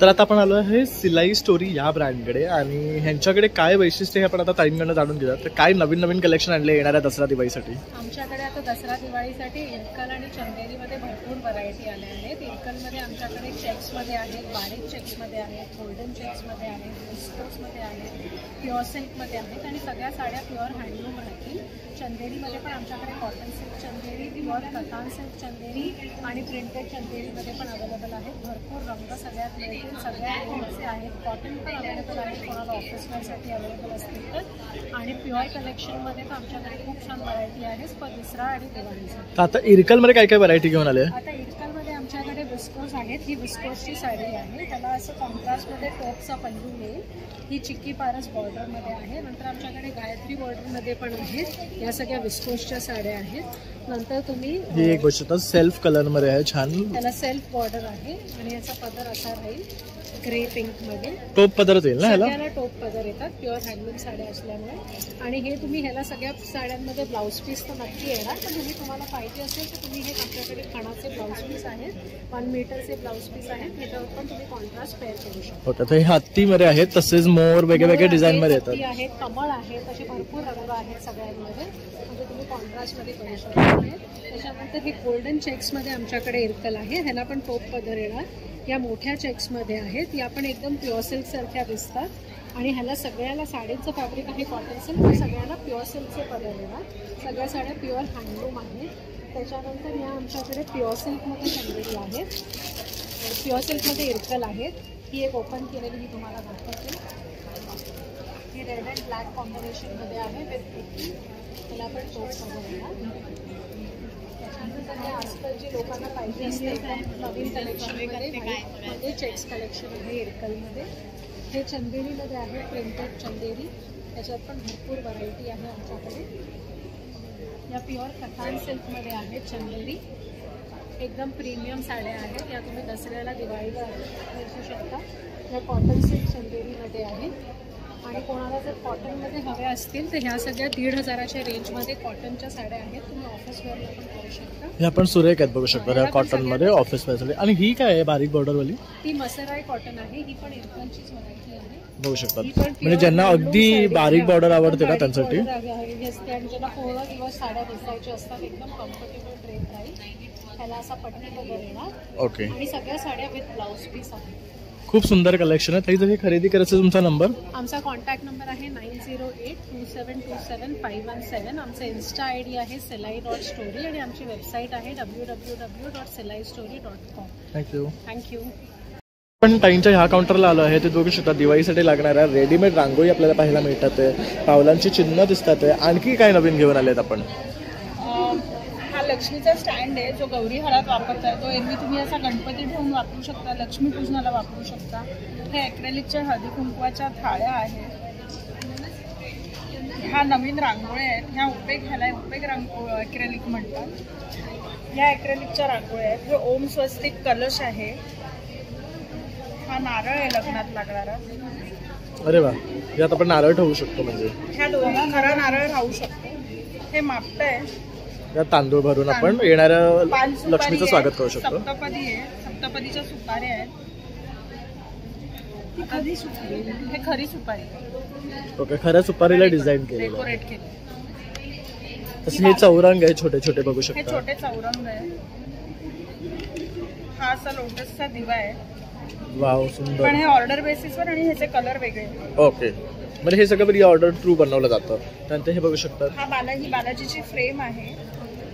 तर आता आपण आलो आहे सिलाई स्टोरी या ब्रँडकडे आणि ह्यांच्याकडे काय वैशिष्ट्य हे आपण आता ताईंकडनं जाणून घेऊया. तर काय नवीन नवीन कलेक्शन आणले येणाऱ्या दसरा दिवाळीसाठी? आमच्याकडे आता दसरा दिवाळीसाठी इरकल आणि चंदेरीमध्ये भरपूर व्हरायटी आल्या आहेत. इरकलमध्ये आमच्याकडे चेक्समध्ये आहेत, बारीक चेक्समध्ये आहेत, गोल्डन चेक्समध्ये आहेत, विस्कोसमध्ये आहेत, प्युअर सिल्कमध्ये आहेत आणि सगळ्या साड्या प्युअर हँडलूम राहतील. चंदेरीमध्ये पण आमच्याकडे कॉटन सिल्क चंदेरी, प्युअर कतान सिल्क चंदेरी आणि प्रिंटेड चंदेरीमध्ये पण अवेलेबल आहेत. भरपूर रंग सगळ्यात मिळतील, सगळ्या रेंजचे आहेत. कॉटन पण अवेलेबल आहे, कोणाला ऑफिस वेअरसाठी अवेलेबल असतील तर. आणि प्युअर कलेक्शनमध्ये तर आमच्याकडे खूप छान व्हरायटी आहे दसरा आणि दिवाळीसाठी. आता इरकलमध्ये काय काय व्हरायटी घेऊन आले? आता इरकलमध्ये आमच्याकडे विस्कोस आहेत. ही विस्कोसची साडी आहे, त्याला असं कॉन्ट्रास्टमध्ये टॉपचा पल्लू येईल. ही चिक्की पारस बॉर्डरमध्ये आहे. नंतर आमच्याकडे गायत्री बॉर्डरमध्ये पण आहेत. या सगळ्या विस्कोसच्या साड्या आहेत. नंतर तुम्ही ही एक गोष्ट सेल्फ कलरमध्ये आहे, छान. त्याला सेल्फ बॉर्डर आहे आणि याचा पदर असा राहील ग्रे पिंक मध्ये. टोप पदरच येईल ना ह्याला? सगळ्याला टोप पदर येतात प्युअर हँडलूम साड्या असल्यामुळे. आणि हे तुम्ही ह्याला सगळ्या साड्यांमध्ये ब्लाऊज पीस तर नक्की येणार, पण तुम्हाला पाहिजे असेल तर तुम्ही हे आमच्याकडे खणाचे ब्लाऊज पीस आहेत, 1 मीटरचे ब्लाऊज पीस आहेत. ह्याच्यावर पण तुम्ही कॉन्ट्रास्ट पेअर करू शकता. ओके. तर हे हत्तीमध्ये आहेत, तसेच मोर वेगवेगळे डिझाईनमध्ये येतात. आहेत, कमळ आहेत, असे भरपूर रंग आहेत सगळ्यांमध्ये, म्हणजे तुम्ही कॉन्ट्रास्टमध्ये करू शकता. त्याच्यानंतर हे गोल्डन चेक्समध्ये आमच्याकडे इरकल आहे, ह्याला पण टोप पदर येणार. या मोठ्या चेक्समध्ये आहेत, या पण एकदम प्युअर सिल्क सारख्या दिसतात आणि ह्याला सगळ्याला साडीचं फॅब्रिक आहे कॉटन सिल्क, तर सगळ्यांना प्युअर सिल्कचे पदर येणार. सगळ्या साड्या प्युअर हँडलूम आहेत. त्याच्यानंतर या आमच्याकडे प्युअर सिल्कमध्ये चंदेरी आहेत, प्युअर सिल्कमध्ये इरकल आहेत. ही एक ओपन केलेली मी तुम्हाला दाखवते. ही रेड अँड ब्लॅक कॉम्बिनेशनमध्ये आहे विथ बुट्टी, त्याला आपण टोप पदर येणार. त्याच्यानंतर हे आजकाल जी लोकांना पाहिजे असते एकदम नवीन कलेक्शनमध्ये चेक्स कलेक्शन आहे इरकलमध्ये. हे चंदेरीमध्ये आहे, प्रिंटेड चंदेरी, त्याच्यात पण भरपूर व्हरायटी आहे आमच्याकडे. या प्युअर कतान सिल्कमध्ये आहेत चंदेरी, एकदम प्रीमियम साड्या आहेत. या तुम्ही दसऱ्याला दिवाळीला नेसू शकता. या कॉटन सिल्क चंदेरीमध्ये आहेत. आणि कोणाला जर कॉटनमध्ये हव्या असतील तर ह्या सगळ्या 1,500च्या रेंजमध्ये कॉटनच्या साड्या आहेत. तुम्ही ऑफिस वेअरला पण करू शकता. हे आपण सुरेख आहेत बघू शकता ह्या कॉटनमध्ये ऑफिस वेअरसाठी. आणि ही काय आहे बारीक बॉर्डरवाली? ती मसराई कॉटन आहे, ही पण इरकलचीच व्हरायटी आहे. बघू शकतात, म्हणजे ज्यांना अगदी बारीक बॉर्डर आवडते ना त्यांच्यासाठी. आणि ज्यांना पूर्ण दिवस साड्या दिसायच्या असतात, एकदम कम्फर्टेबल ड्रेप राहील. ह्याला असा पट्टी वगैरे येणार. ओके. आणि सगळ्या साड्या विथ ब्लाऊज पीस आहेत. खूप सुंदर कलेक्शन आहे. जर हे खरेदी करायचं तुमचा नंबर? आमचा कॉन्टॅक्ट नंबर आहे 9082727517. आमचा इन्स्टा ID आहे silai.story आणि आमची वेबसाईट आहे www.silaistory.com. थँक्यू. पण ताईंच्या ह्या काउंटरला आलो आहे. ते बघू शकता दिवाळीसाठी लागणाऱ्या रेडीमेड रांगोळी आपल्याला पाहायला मिळतात आहे, पावलांची चिन्ह दिसतात आहे. आणखी काय नवीन घेऊन आलेत आपण? हा लक्ष्मीचा स्टँड आहे जो गौरी हळात वापरताय. तो एरवी तुम्ही असा गणपती ठेवून वापरू शकता, लक्ष्मीपूजनाला वापरू शकता. हे ॲक्रेलिकच्या हळदी कुंकवाच्या थाळ्या आहेत. ह्या नवीन रांगोळ्या आहेत. ह्या ह्याला उपेग ॲक्रेलिक म्हणतात. ह्या ॲक्रेलिकच्या रांगोळ्या आहेत. हे ओम स्वस्तिक कलश आहे. हा नारळ आहे लग्नात लागणारा. अरे वा, यात आपण नारळ ठेवू शकतो, म्हणजे ह्या दोन्ही खरा नारळ राहू शकतो. हे मापट आहे. या तांदूळ भरून आपण येणाऱ्या लक्ष्मीचं स्वागत करू शकतो. सप्तपदी आहे, सप्तपदीच्या सुपाऱ्या आहेत. हे खरी सुपारी. ओके, खऱ्या सुपारीला डिझाईन केली, डेकोरेट केली. तसे हे चौरंग आहे, छोटे छोटे बघू हे शकता. छोटे चौरंग आहे. हा असा लोटसचा दिवा आहे. वाव, सुंदर. पण हे ऑर्डर बेसिसवर आणि ह्याचे कलर वेगळे. ओके, म्हणजे हे सगळं प्री ऑर्डर थ्रू बनवलं जातं. त्यानंतर हे बघू शकता, हा ही बालाजीची फ्रेम आहे.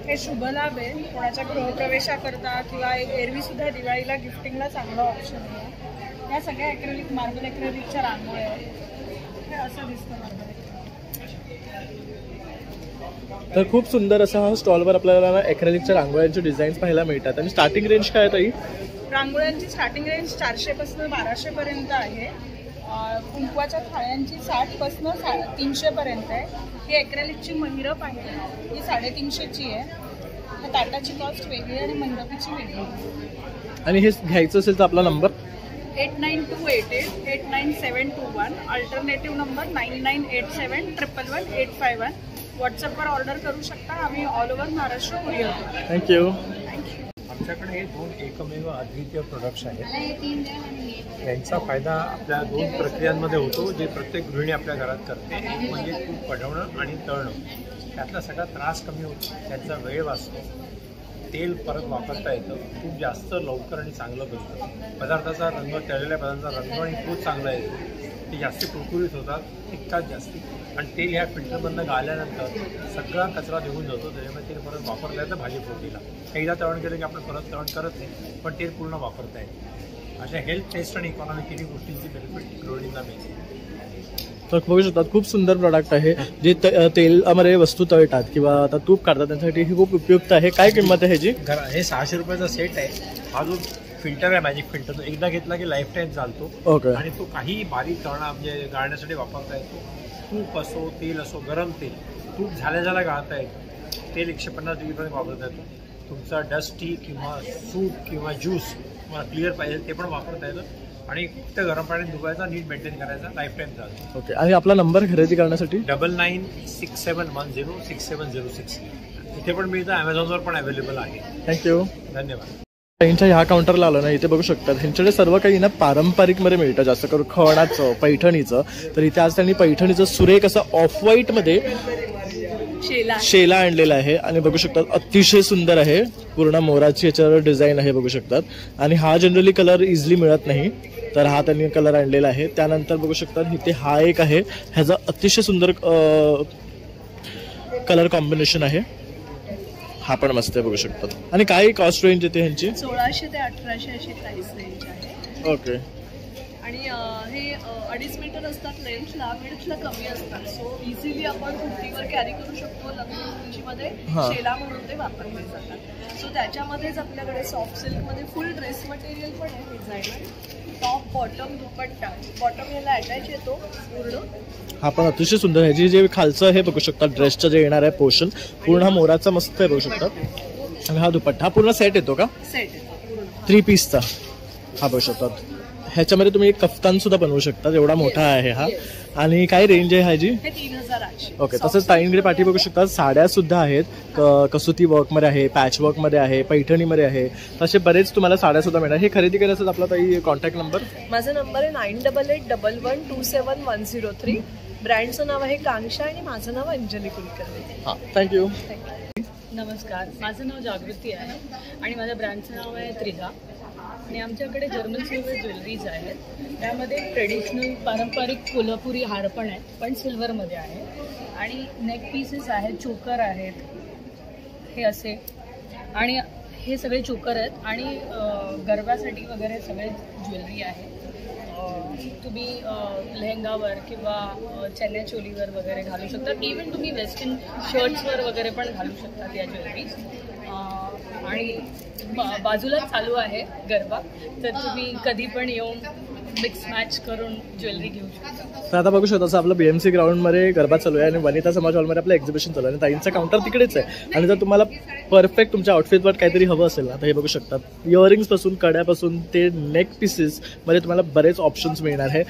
हे शुभलाभ आहे, कोणाच्या गृहप्रवेशाकरता किंवा एरवी सुद्धा दिवाळीला गिफ्टिंगला चांगला ऑप्शन आहे. या सगळ्या ॲक्रेलिक मार्बल ॲक्रेलिकच्या रांगोळ्या आहेत. हे असं दिसतं मार्बल. तर खूप सुंदर असा हा स्टॉलवर आपल्याला ॲक्रेलिकच्या रांगोळ्यांचे डिझाईन्स पाहायला मिळतात. आणि स्टार्टिंग रेंज काय आहे ताई? रांगोळ्यांची स्टार्टिंग रेंज 400 पासून 1200 पर्यंत आहे. कुंकवाच्या थाळ्यांची 60 पासून 300 पर्यंत आहे. ही ॲक्रेलिकची महिरप आहे, ही 350ची आहे. ताटाची कॉस्ट वेगळी आणि महिरपीची वेगळी. आणि हे घ्यायचं असेल तर आपला नंबर 8928889721. Alternative number 9987111851. व्हॉट्सअपवर ऑर्डर करू शकता. आम्ही ऑल ओव्हर महाराष्ट्र कुरिअर करतो. थँक्यू. आमच्याकडे हे 2 एकमेव अद्वितीय प्रोडक्ट्स आहेत. यांचा फायदा आपल्या 2 प्रक्रियांमध्ये होतो, जे प्रत्येक गृहिणी आपल्या घरात करते. एक म्हणजे तूप कढवणं आणि तळणं. त्यातला सगळा त्रास कमी होतो, त्याचा वेळ वाचतो, तेल परत वापरता येतं, खूप जास्त लवकर आणि चांगलं बनतं. पदार्थाचा रंग, तळलेल्या पदार्थाचा रंग आणि खूप चांगला येतो. ते जास्त कुरकुरीत होतात, टिकतात जास्ती. आणि तेल ह्या फिल्टरमधनं गाळल्यानंतर सगळा कचरा निघून जातो. त्याच्यामुळे तेल परत वापरता येतं भाजी फोडणीला. एकदा तळण केलं की आपण परत तळण करत नाही, पण तेल पूर्ण वापरता येतं. अशा हेल्थ, टेस्ट आणि इकॉनॉमी तिन्ही गोष्टींची बेनिफिट गृहिणींना मिळते. तर बघू शकतात खूप सुंदर प्रॉडक्ट आहे, जे तेलामध्ये वस्तू तळतात किंवा आता तूप काढतात त्यांच्यासाठी हे खूप उपयुक्त आहे. काय किंमत आहे ह्याची? हे 600 रुपयाचा सेट आहे. हा जो फिल्टर आहे, मॅजिक फिल्टर, तो एकदा घेतला की लाईफ टाईम चालतो. ओके. आणि तो काही बारीक तळणा म्हणजे गाळण्यासाठी वापरता येतो. तूप असो, तेल असो, गरम तेल, तूप झाल्या गाळता येतं. तेल 150 डिग्रीपर्यंत वापरता येतं. तुमचा डस्टी किंवा सूप किंवा ज्यूस तुम्हाला क्लिअर पाहिजे ते पण वापरता येतं. आणि फक्त गरम पाण्यात धुवायचा, नीट मेंटेन करायचा, लाईफ टाईम चालतो. ओके. आणि आपला नंबर खरेदी करण्यासाठी 9967106706 इथे पण मिळतं, ॲमेझॉनवर पण अवेलेबल आहे. थँक्यू, धन्यवाद. त्यांच्या ह्या काउंटरला आलं ना, इथे बघू शकतात ह्यांच्याकडे सर्व काही ना पारंपरिकमध्ये मिळतं, जास्त करून खवणाचं, पैठणीचं. तर इथे आज त्यांनी पैठणीचं सुरेख असं ऑफ व्हाईटमध्ये शेला आणलेला आहे. आणि बघू शकतात अतिशय सुंदर आहे, पूर्ण मोराची याच्यावर डिझाईन आहे बघू शकतात. आणि हा जनरली कलर इझिली मिळत नाही, तर हा त्यांनी कलर आणलेला आहे. त्यानंतर बघू शकतात इथे हा एक आहे, ह्याचा अतिशय सुंदर कलर कॉम्बिनेशन आहे. हा पण मस्त आहे बघू शकतात. आणि काय कॉस्ट रेंज येते ह्यांची? 1600 ते 1800 अशी प्राइस रेंज आहे. ओके. आणि हे 2.5 मीटर असतात लेंथला, विड्थला कमी असतात. सो इझिली आपण कुर्तीवर कॅरी करू शकतो. लग्न उंचीमध्ये शेला म्हणून ते वापरले जातात. सो त्याच्यामध्येच आपल्याकडे सॉफ्ट सिल्कमध्ये फुल ड्रेस मटेरियल पण आहे डिझायनर. टॉप, बॉटम, दुपट्टा. बॉटम याला अटॅच येतो पूर्ण. हा पण अतिशय सुंदर आहे. जे जे खालचं हे बघू शकतात ड्रेसचं जे येणार आहे पोर्शन, पूर्ण हा मोराचा मस्त आहे बघू शकतात. आणि हा दुपट्टा, हा पूर्ण सेट येतो का? सेट येतो 3 पीसचा. हा बघू शकतात. ह्याच्यामध्ये तुम्ही एक कफ्तान सुद्धा बनवू शकता, एवढा मोठा आहे हा. आणि काय रेंज आहे ह्याची? 3800. ओके. तसंच ताईंकडे पाठी बघू शकतात साड्या सुद्धा आहेत, कसुती वर्कमध्ये आहे, पॅच वर्कमध्ये आहे, पैठणीमध्ये आहे. तसे बरेच तुम्हाला साड्या सुद्धा मिळणार. हे खरेदी करायचं आपला ताई कॉन्टॅक्ट नंबर? माझा नंबर आहे 9881127103. ब्रँडचं नाव आहे कांक्षा आणि माझं नाव अंजली कुलकर्णी. हां, थँक्यू. नमस्कार, माझं नाव जागृती आहे आणि माझ्या ब्रँडचं नाव आहे त्रिधा. आणि आमच्याकडे जर्मन सिल्वर ज्वेलरीज आहेत. त्यामध्ये ट्रेडिशनल पारंपरिक कोल्हापुरी हार पण आहेत, पण सिल्वरमध्ये आहे. आणि नेक पीसेस आहेत, चोकर आहेत, हे असे. आणि हे सगळे चोकर आहेत. आणि गरब्यासाठी वगैरे सगळे ज्वेलरी आहे. तुम्ही लेहंगावर किंवा चन्या चोलीवर वगैरे घालू शकता. इवन तुम्ही वेस्टर्न शर्ट्सवर वगैरे पण घालू शकता या ज्वेलरीज. आणि बाजूलाच चालू आहे गरबा, तर तुम्ही कधी पण येऊन मिक्स मॅच करून ज्वेलरी घेऊ शकता. तर आता बघू शकता असं आपलं BMC ग्राउंडमध्ये गरबा चालू आहे आणि वनिता समाज हॉलमध्ये आपलं एक्झिबिशन चालू आहे. आणि ताईंचं काउंटर तिकडेच आहे. आणि जर तुम्हाला परफेक्ट तुमच्या आउटफिटवर काहीतरी हवं असेल ना, तर हे बघू शकतात. इयरिंग्सपासून, कड्यापासून ते नेक पीसेसमध्ये तुम्हाला बरेच ऑप्शन्स मिळणार आहे.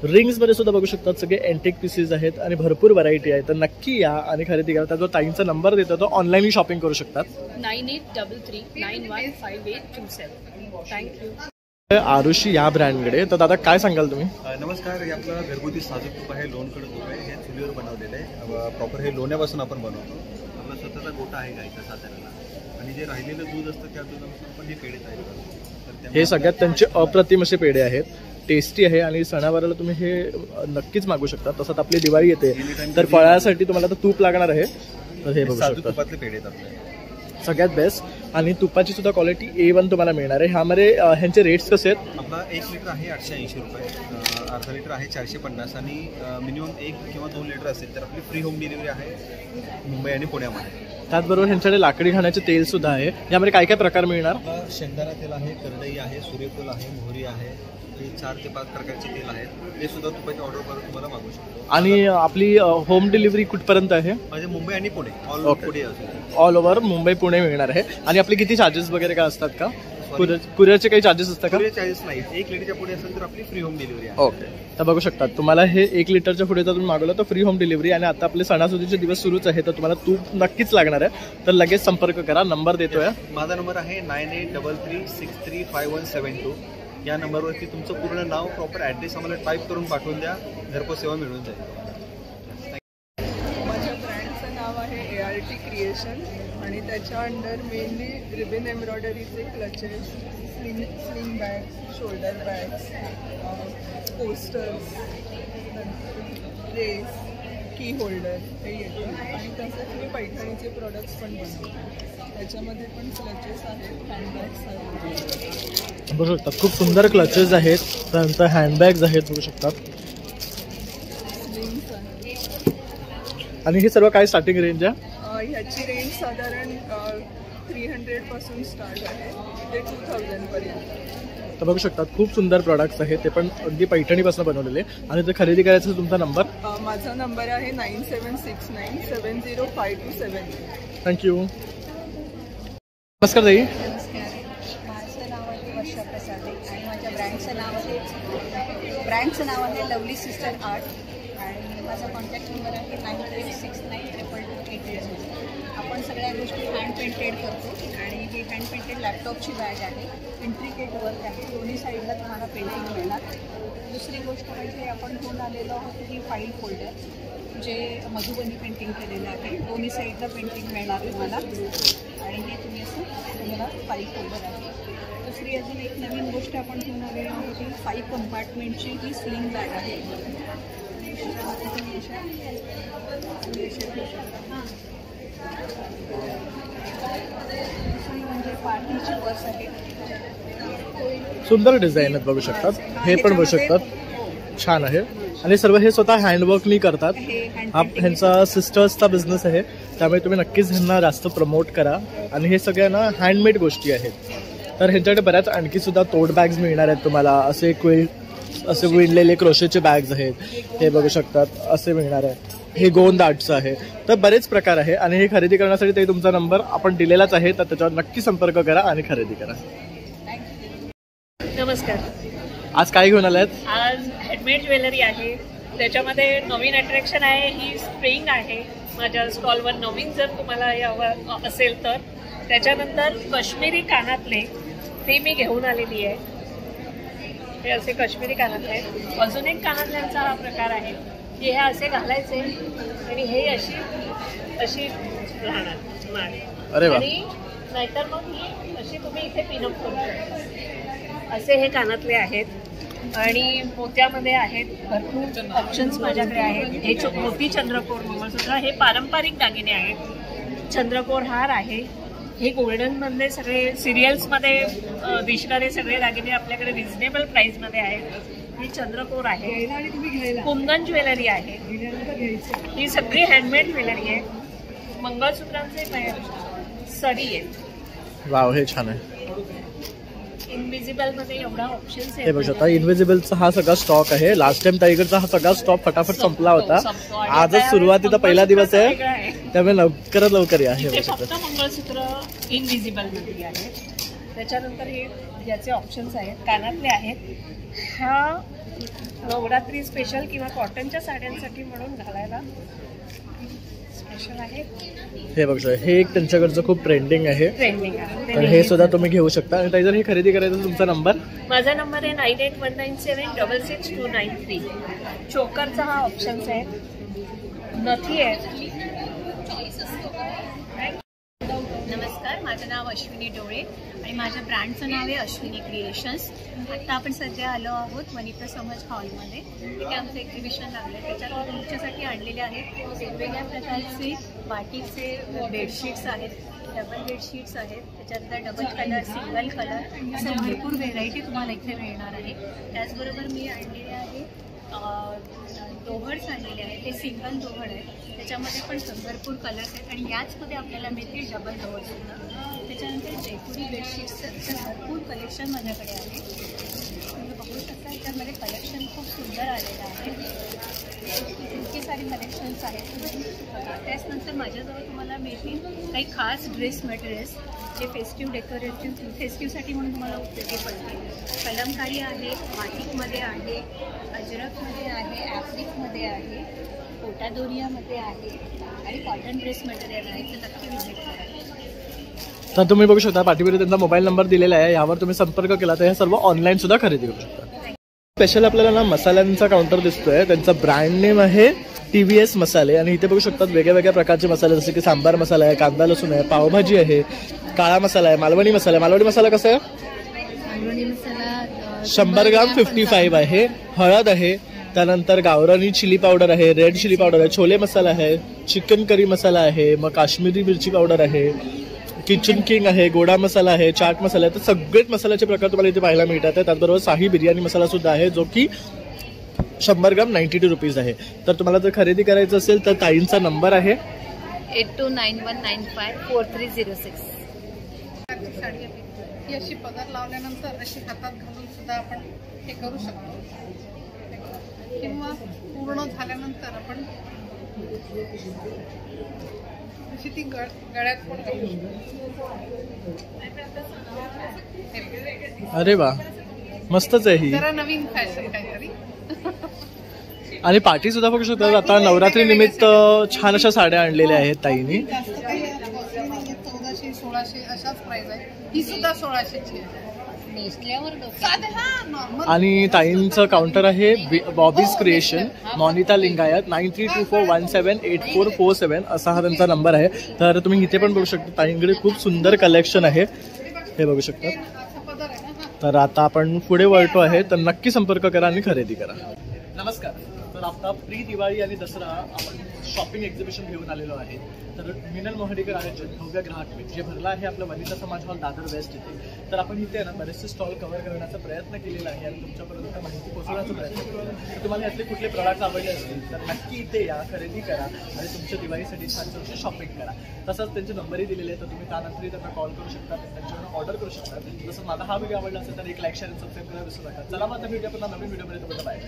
रिंग्समध्ये सुद्धा बघू शकतात सगळे एंटिक पीसेस आहेत आणि भरपूर व्हरायटी आहे. तर नक्की या आणि खरेदी करा. त्याचा ताईंचा नंबर देतो, तो ऑनलाईन शॉपिंग करू शकतात. 9833915827. थँक्यू. आरुषी या ब्रँडकडे. तर दादा काय सांगाल तुम्ही? नमस्कार. हे आपलं घरगुती साजूक तूप आहे, लोणकडं तूप आहे. हे चुलीवर बनवलेलं आहे. प्रॉपर हे लोण्यापासून आपण बनवतो. आपला स्वतःचा गोठा आहे गायचा साताऱ्याला. आणि जे राहिलेलं दूध असतं त्या दुधापासून आपण हे पेढे तयार करतो. हे सगळ्यात त्यांचे अप्रतिम असे पेढे आहेत, टेस्टी आहे. आणि सणावाराला तुम्ही हे नक्कीच मागू शकता. तसंच आपली दिवाळी येते, तर फळासाठी तुम्हाला तर तूप लागणार आहे. तर हे बघू शकता, तुपातले पेढे आहेत आपले सगळ्यात बेस्ट. आणि तुपाची सुद्धा क्वालिटी A1 तुम्हाला मिळणार आहे. ह्यामध्ये ह्यांचे रेट्स कसे आहेत? आपला 1 लिटर आहे 880 रुपये, अर्धा लिटर आहे 450 आणि मिनिमम 1 किंवा 2 लिटर असेल तर आपली फ्री होम डिलिव्हरी आहे मुंबई आणि पुण्यामध्ये. त्याचबरोबर ह्यांच्याकडे लाकडी घाण्याचे तेल सुद्धा आहे. यामध्ये काय काय प्रकार मिळणार? शेंगदाणा तेल आहे, करडई आहे, सूर्यफूल आहे, मोहरी आहे. हे 4 ते 5 प्रकारचे तेल आहेत. हे सुद्धा तुपाची ऑर्डर करून तुम्हाला मागू शकतो. आणि आपली होम डिलिव्हरी कुठपर्यंत आहे? म्हणजे मुंबई आणि Pune, all over all over Mumbai Pune मिळणार आहे. आणि आपले किती चार्जेस वगैरे काय असतात का? कुरिअरचे काही चार्जेस असतात का? कुरिअर चार्जेस नाही. 1 लिटरच्या पुढे असेल तर आपली फ्री होम डिलिव्हरी आहे. ओके. तर बघू शकता तुम्हाला हे 1 लिटरच्या पुढे जर तुम्ही मागवलं तर फ्री होम डिलिव्हरी. आणि आता आपले सणासुदीचे दिवस सुरूच आहे तर तुम्हाला तूप नक्कीच लागणार आहे. तर लगेच संपर्क करा. नंबर देतोय. माझा नंबर आहे 9833635172. या नंबरवरती तुमचं पूर्ण नाव, प्रॉपर ॲड्रेस आम्हाला टाईप करून पाठवून द्या. घरपोच सेवा मिळून जाईल. माझ्या ब्रँडचं नाव आहे ART क्रिएशन आणि त्याच्या अंडर मेनली रिबन एम्ब्रॉयडरीचे clutches, sling bag, shoulder bags, posters, lace, key holder हे येतं. आणि तसंच मी पैठणीचे प्रोडक्ट्स पण बनवतो. त्याच्यामध्ये पण क्लचेस आहेत, हँडबॅग्स आहेत. बघू शकता खूप सुंदर क्लचेस आहेत. त्यानंतर हँडबॅग्स आहेत बघू शकतात. आणि हे सर्व काय स्टार्टिंग रेंज आहे? ह्याची रेंज साधारण 300 पासून स्टार्ट आहे ते 2000 पर्यंत. तर बघू शकतात खूप सुंदर प्रॉडक्ट्स आहेत. ते पण अगदी पैठणीपासून बनवलेले. आणि जर खरेदी करायचं तर तुमचा नंबर? माझा नंबर आहे 9769705278. थँक्यू. नमस्कार ताई. नमस्कार. माझं नाव आहे वर्षा प्रसादे आणि माझ्या ब्रँडचं नाव आहे लवली सिस्टर आर्ट. आणि माझा कॉन्टॅक्ट नंबर आहे 98692288. आपण सगळ्या गोष्टी हँड पेंटेड करतो. आणि ही हँड पेंटेड लॅपटॉपची बॅग आहे. इंट्रिकेट वर्क आहे. दोन्ही साईडला तुम्हाला पेंटिंग मिळणार. दुसरी गोष्ट म्हणजे आपण घेऊन आलेलो आहोत ही फाईल फोल्डर जे मधुबनी पेंटिंग केलेलं आहे. दोन्ही साईडला पेंटिंग मिळणार तुम्हाला. आणि हे तुम्ही असं तुम्हाला फाईल फोल्डर आहे. दुसरी अजून एक नवीन गोष्ट आपण घेऊन आलेलो आहोत ही 5 कंपार्टमेंटची ही स्लिंग बॅग आहे. म्हणजे पार्टीची पर्स आहे. सुंदर डिझाईन आहेत बघू शकतात. हे पण बघू शकतात छान आहे. आणि सर्व हे स्वतः हँडवर्कनी करतात. हा ह्यांचा सिस्टर्सचा बिझनेस आहे त्यामुळे तुम्ही नक्कीच ह्यांना जास्त प्रमोट करा. आणि हे सगळ्या ना हँडमेड गोष्टी आहेत. तर ह्यांच्याकडे बऱ्याच आणखी सुद्धा टोट बॅग्स मिळणार आहेत तुम्हाला. असे विणलेले क्रोशेचे बॅग्स आहेत. हे बघू शकतात असे मिळणार आहे. हे गोंद आर्टचं आहे. तर बरेच प्रकार आहे. आणि हे खरेदी करण्यासाठी ते तुमचा नंबर आपण दिलेलाच आहे. तर त्याच्यावर नक्की संपर्क करा आणि खरेदी करा. नमस्कार. आज काय घेऊन आलात? आज हँडमेड ज्वेलरी आहे. त्याच्यामध्ये नवीन अट्रॅक्शन आहे ही स्प्रिंग आहे माझ्या स्टॉलवर. नवीन जर तुम्हाला यावं असेल तर. त्याच्यानंतर काश्मीरी कानातले ते मी घेऊन आलेली आहे. हे असे काश्मीरी कानातले. अजून एक कानातल्यांचा हा प्रकार आहे की हे असे घालायचे आणि हे अशी राहणार माळ. आणि नाहीतर मग ही अशी तुम्ही इथे पिनअप करू शकता. असे हे कानातले आहेत. आणि मोत्यामध्ये आहेत भरपूर ऑप्शन्स माझ्याकडे आहेत. हे मोती चंद्रकोर मंगळसूत्र हे पारंपरिक दागिने आहेत. चंद्रकोर हार आहे. हे गोल्डनमधले सगळे सिरियल्समध्ये दिसणारे सगळे दागिने आपल्याकडे रिझनेबल प्राईसमध्ये आहेत. ही चंद्रकोर आहे. कुंदन ज्वेलरी आहे. ही सगळी हँडमेड ज्वेलरी आहे. मंगळसूत्रांचे सरी आहेत. वाव हे छान आहे. इनविजिबल मध्ये एवढा ऑप्शन्स हे बघू शकता. इनविजिबलचा हा सगळा स्टॉक आहे. लास्ट टाइम टायगरचा हा सगळा स्टॉक फटाफट संपला होता. आजच सुरुवातीचा पहिला दिवस आहे त्यामुळे लवकर या. हे फक्त मंगळसूत्र इनविजिबल मध्ये आहे. त्याच्यानंतर हे याचे ऑप्शन्स आहेत. कानातले आहेत. हा नवरात्री स्पेशल किंवा कॉटनच्या साड्यांसाठी म्हणून घालायला स्पेशल आहे. हे बघू शकता. हे एक त्यांच्याकडचं खूप ट्रेंडिंग आहे. तर हे सुद्धा तुम्ही घेऊ शकता. आणि जर हे खरेदी करायचं तुमचा नंबर? माझा नंबर आहे 9819766293. चोकरचा हा ऑप्शन्स आहे. नथी आहे. नमस्कार. माझं नाव अश्विनी डोळे आणि माझ्या ब्रँडचं नाव आहे अश्विनी क्रिएशन्स. आत्ता आपण सध्या आलो आहोत वनिता समाज हॉलमध्ये. तिथे आमचं एक्झिबिशन लागलं आहे. त्याच्यात तुमच्यासाठी आणलेले आहेत वेगवेगळ्या प्रकारचे बाटीचे बेडशीट्स आहेत. डबल बेडशीट्स आहेत. त्याच्यानंतर डबल कलर, सिंगल कलर असं भरपूर व्हेरायटी तुम्हाला इथे मिळणार आहे. त्याचबरोबर मी आणलेले आहे दोहड्स आणलेले आहेत. ते सिंगल दोहड आहे. त्याच्यामध्ये पण भरपूर कलर्स आहेत. आणि याचमध्ये आपल्याला मिळतील डबल दोहडसुद्धा. त्याच्यानंतर जयपुरी बेडशीट्सचं भरपूर कलेक्शन माझ्याकडे आहे. तुम्ही बघू शकता. याच्यामध्ये कलेक्शन खूप सुंदर आलेलं आहे. इतके सारी कलेक्शन्स आहेत. त्याचनंतर माझ्याजवळ तुम्हाला मिळतील काही खास ड्रेस मटेरियल्स जे फेस्टिव्हसाठी म्हणून तुम्हाला उपयोगी पडतील. कलमकारी आहे, बाटिकमध्ये आहे, अजरकमध्ये आहे, ॲप्लिकमध्ये आहे, कोटादोरियामध्ये आहे आणि कॉटन ड्रेस मटेरियल आहे. तर नक्की व्हिजिट करा. तर तुम्ही बघू शकता पाठीवर त्यांचा मोबाईल नंबर दिलेला आहे, यावर तुम्ही संपर्क केला तर हे सर्व ऑनलाईन सुद्धा खरेदी करू शकता. स्पेशल आपल्याला ना मसाल्यांचा काउंटर दिसतोय, त्यांचा ब्रँड नेम आहे TVS मसाले आणि इथे बघू शकतात वेगळ्या वेगळ्या प्रकारचे मसाले, जसे की सांबार मसाला आहे, कांदा लसूण आहे, पावभाजी आहे, काळा मसाला आहे, मालवणी मसाला आहे. मालवणी मसाला कसा आहे? मालवणी मसाला 100 ग्राम 55 आहे. हळद आहे, त्यानंतर गावरानी चिली पावडर आहे, रेड चिली पावडर आहे, छोले मसाला आहे, चिकन करी मसाला आहे, मग काश्मीरी मिरची पावडर आहे, किचन किंग आहे, गोडा मसाला आहे, चाट मसाला आहे. तर सगळेच मसाल्याचे प्रकार तुम्हाला इथे पाहायला मिळतात. त्याचबरोबर शाही बिर्याणी मसाला सुद्धा आहे, जो की 100 ग्राम 92 रुपीज आहे. तर तुम्हाला जर खरेदी करायचं असेल तर ताईंचा नंबर आहे 8291954306. साडी ही अशी पदर लावल्यानंतर अशी हातात घालून सुद्धा आपण हे करू शकतो, किंवा पूर्ण झाल्यानंतर आपण अशी ती गळ्यात पण घालू शकतो. अरे वा, मस्तच आहे ही. जरा नवीन फॅशन काहीतरी. आणि पार्टी सुद्धा बघू शकतात. आता नवरात्री निमित्त छान अशा साड्या आणलेल्या आहेत ताईंनी. जास्त काही कॉस्टली नाही, 1400-1600 अशाच प्राइस आहे. ही सुद्धा 1600ची आहे. आणि ताईंचं काउंटर आहे बॉबीज क्रिएशन, मोनिता लिंगायत, 9324178447 असा हा त्यांचा नंबर आहे. तर तुम्ही इथे पण बघू शकता, ताईंकडे खूप सुंदर कलेक्शन आहे, हे बघू शकता. तर आता आपण पुढे वळतो आहे, तर नक्की संपर्क करा आणि खरेदी करा. नमस्कार. तर आता प्री दिवाळी आणि दसरा आपण शॉपिंग एक्झिबिशन घेऊन आलेलो आहे. तर मिनल मोहरीकर आयोजित भव्य ग्राहक मेळ जे भरला आहे आपला वनिता समाज हॉल दादर वेस्ट इथे. तर आपण इथे ना बरेचसे स्टॉल कव्हर करण्याचा प्रयत्न केलेला आहे आणि तुमच्यापर्यंत माहिती पोहोचवण्याचा प्रयत्न केला. तर तुम्हाला यातले कुठले प्रोडक्ट आवडले असतील तर नक्की इथे या, खरेदी करा आणि तुमच्या दिवाळीसाठी छान छानशी शॉपिंग करा. तसंच त्यांचे नंबरही दिलेले आहेत, तर तुम्ही त्यानंतरही त्यांना कॉल करू शकता, त्यांच्याकडून ऑर्डर करू शकता. जसं माझा हा व्हिडिओ आवडला असेल तर एक लाईक, शेअर आणि सबस्क्राईब करायला विसरू नका. चला मग आता व्हिडिओ पुन्हा नवीन व्हिडिओमध्ये तुम्हाला बाय.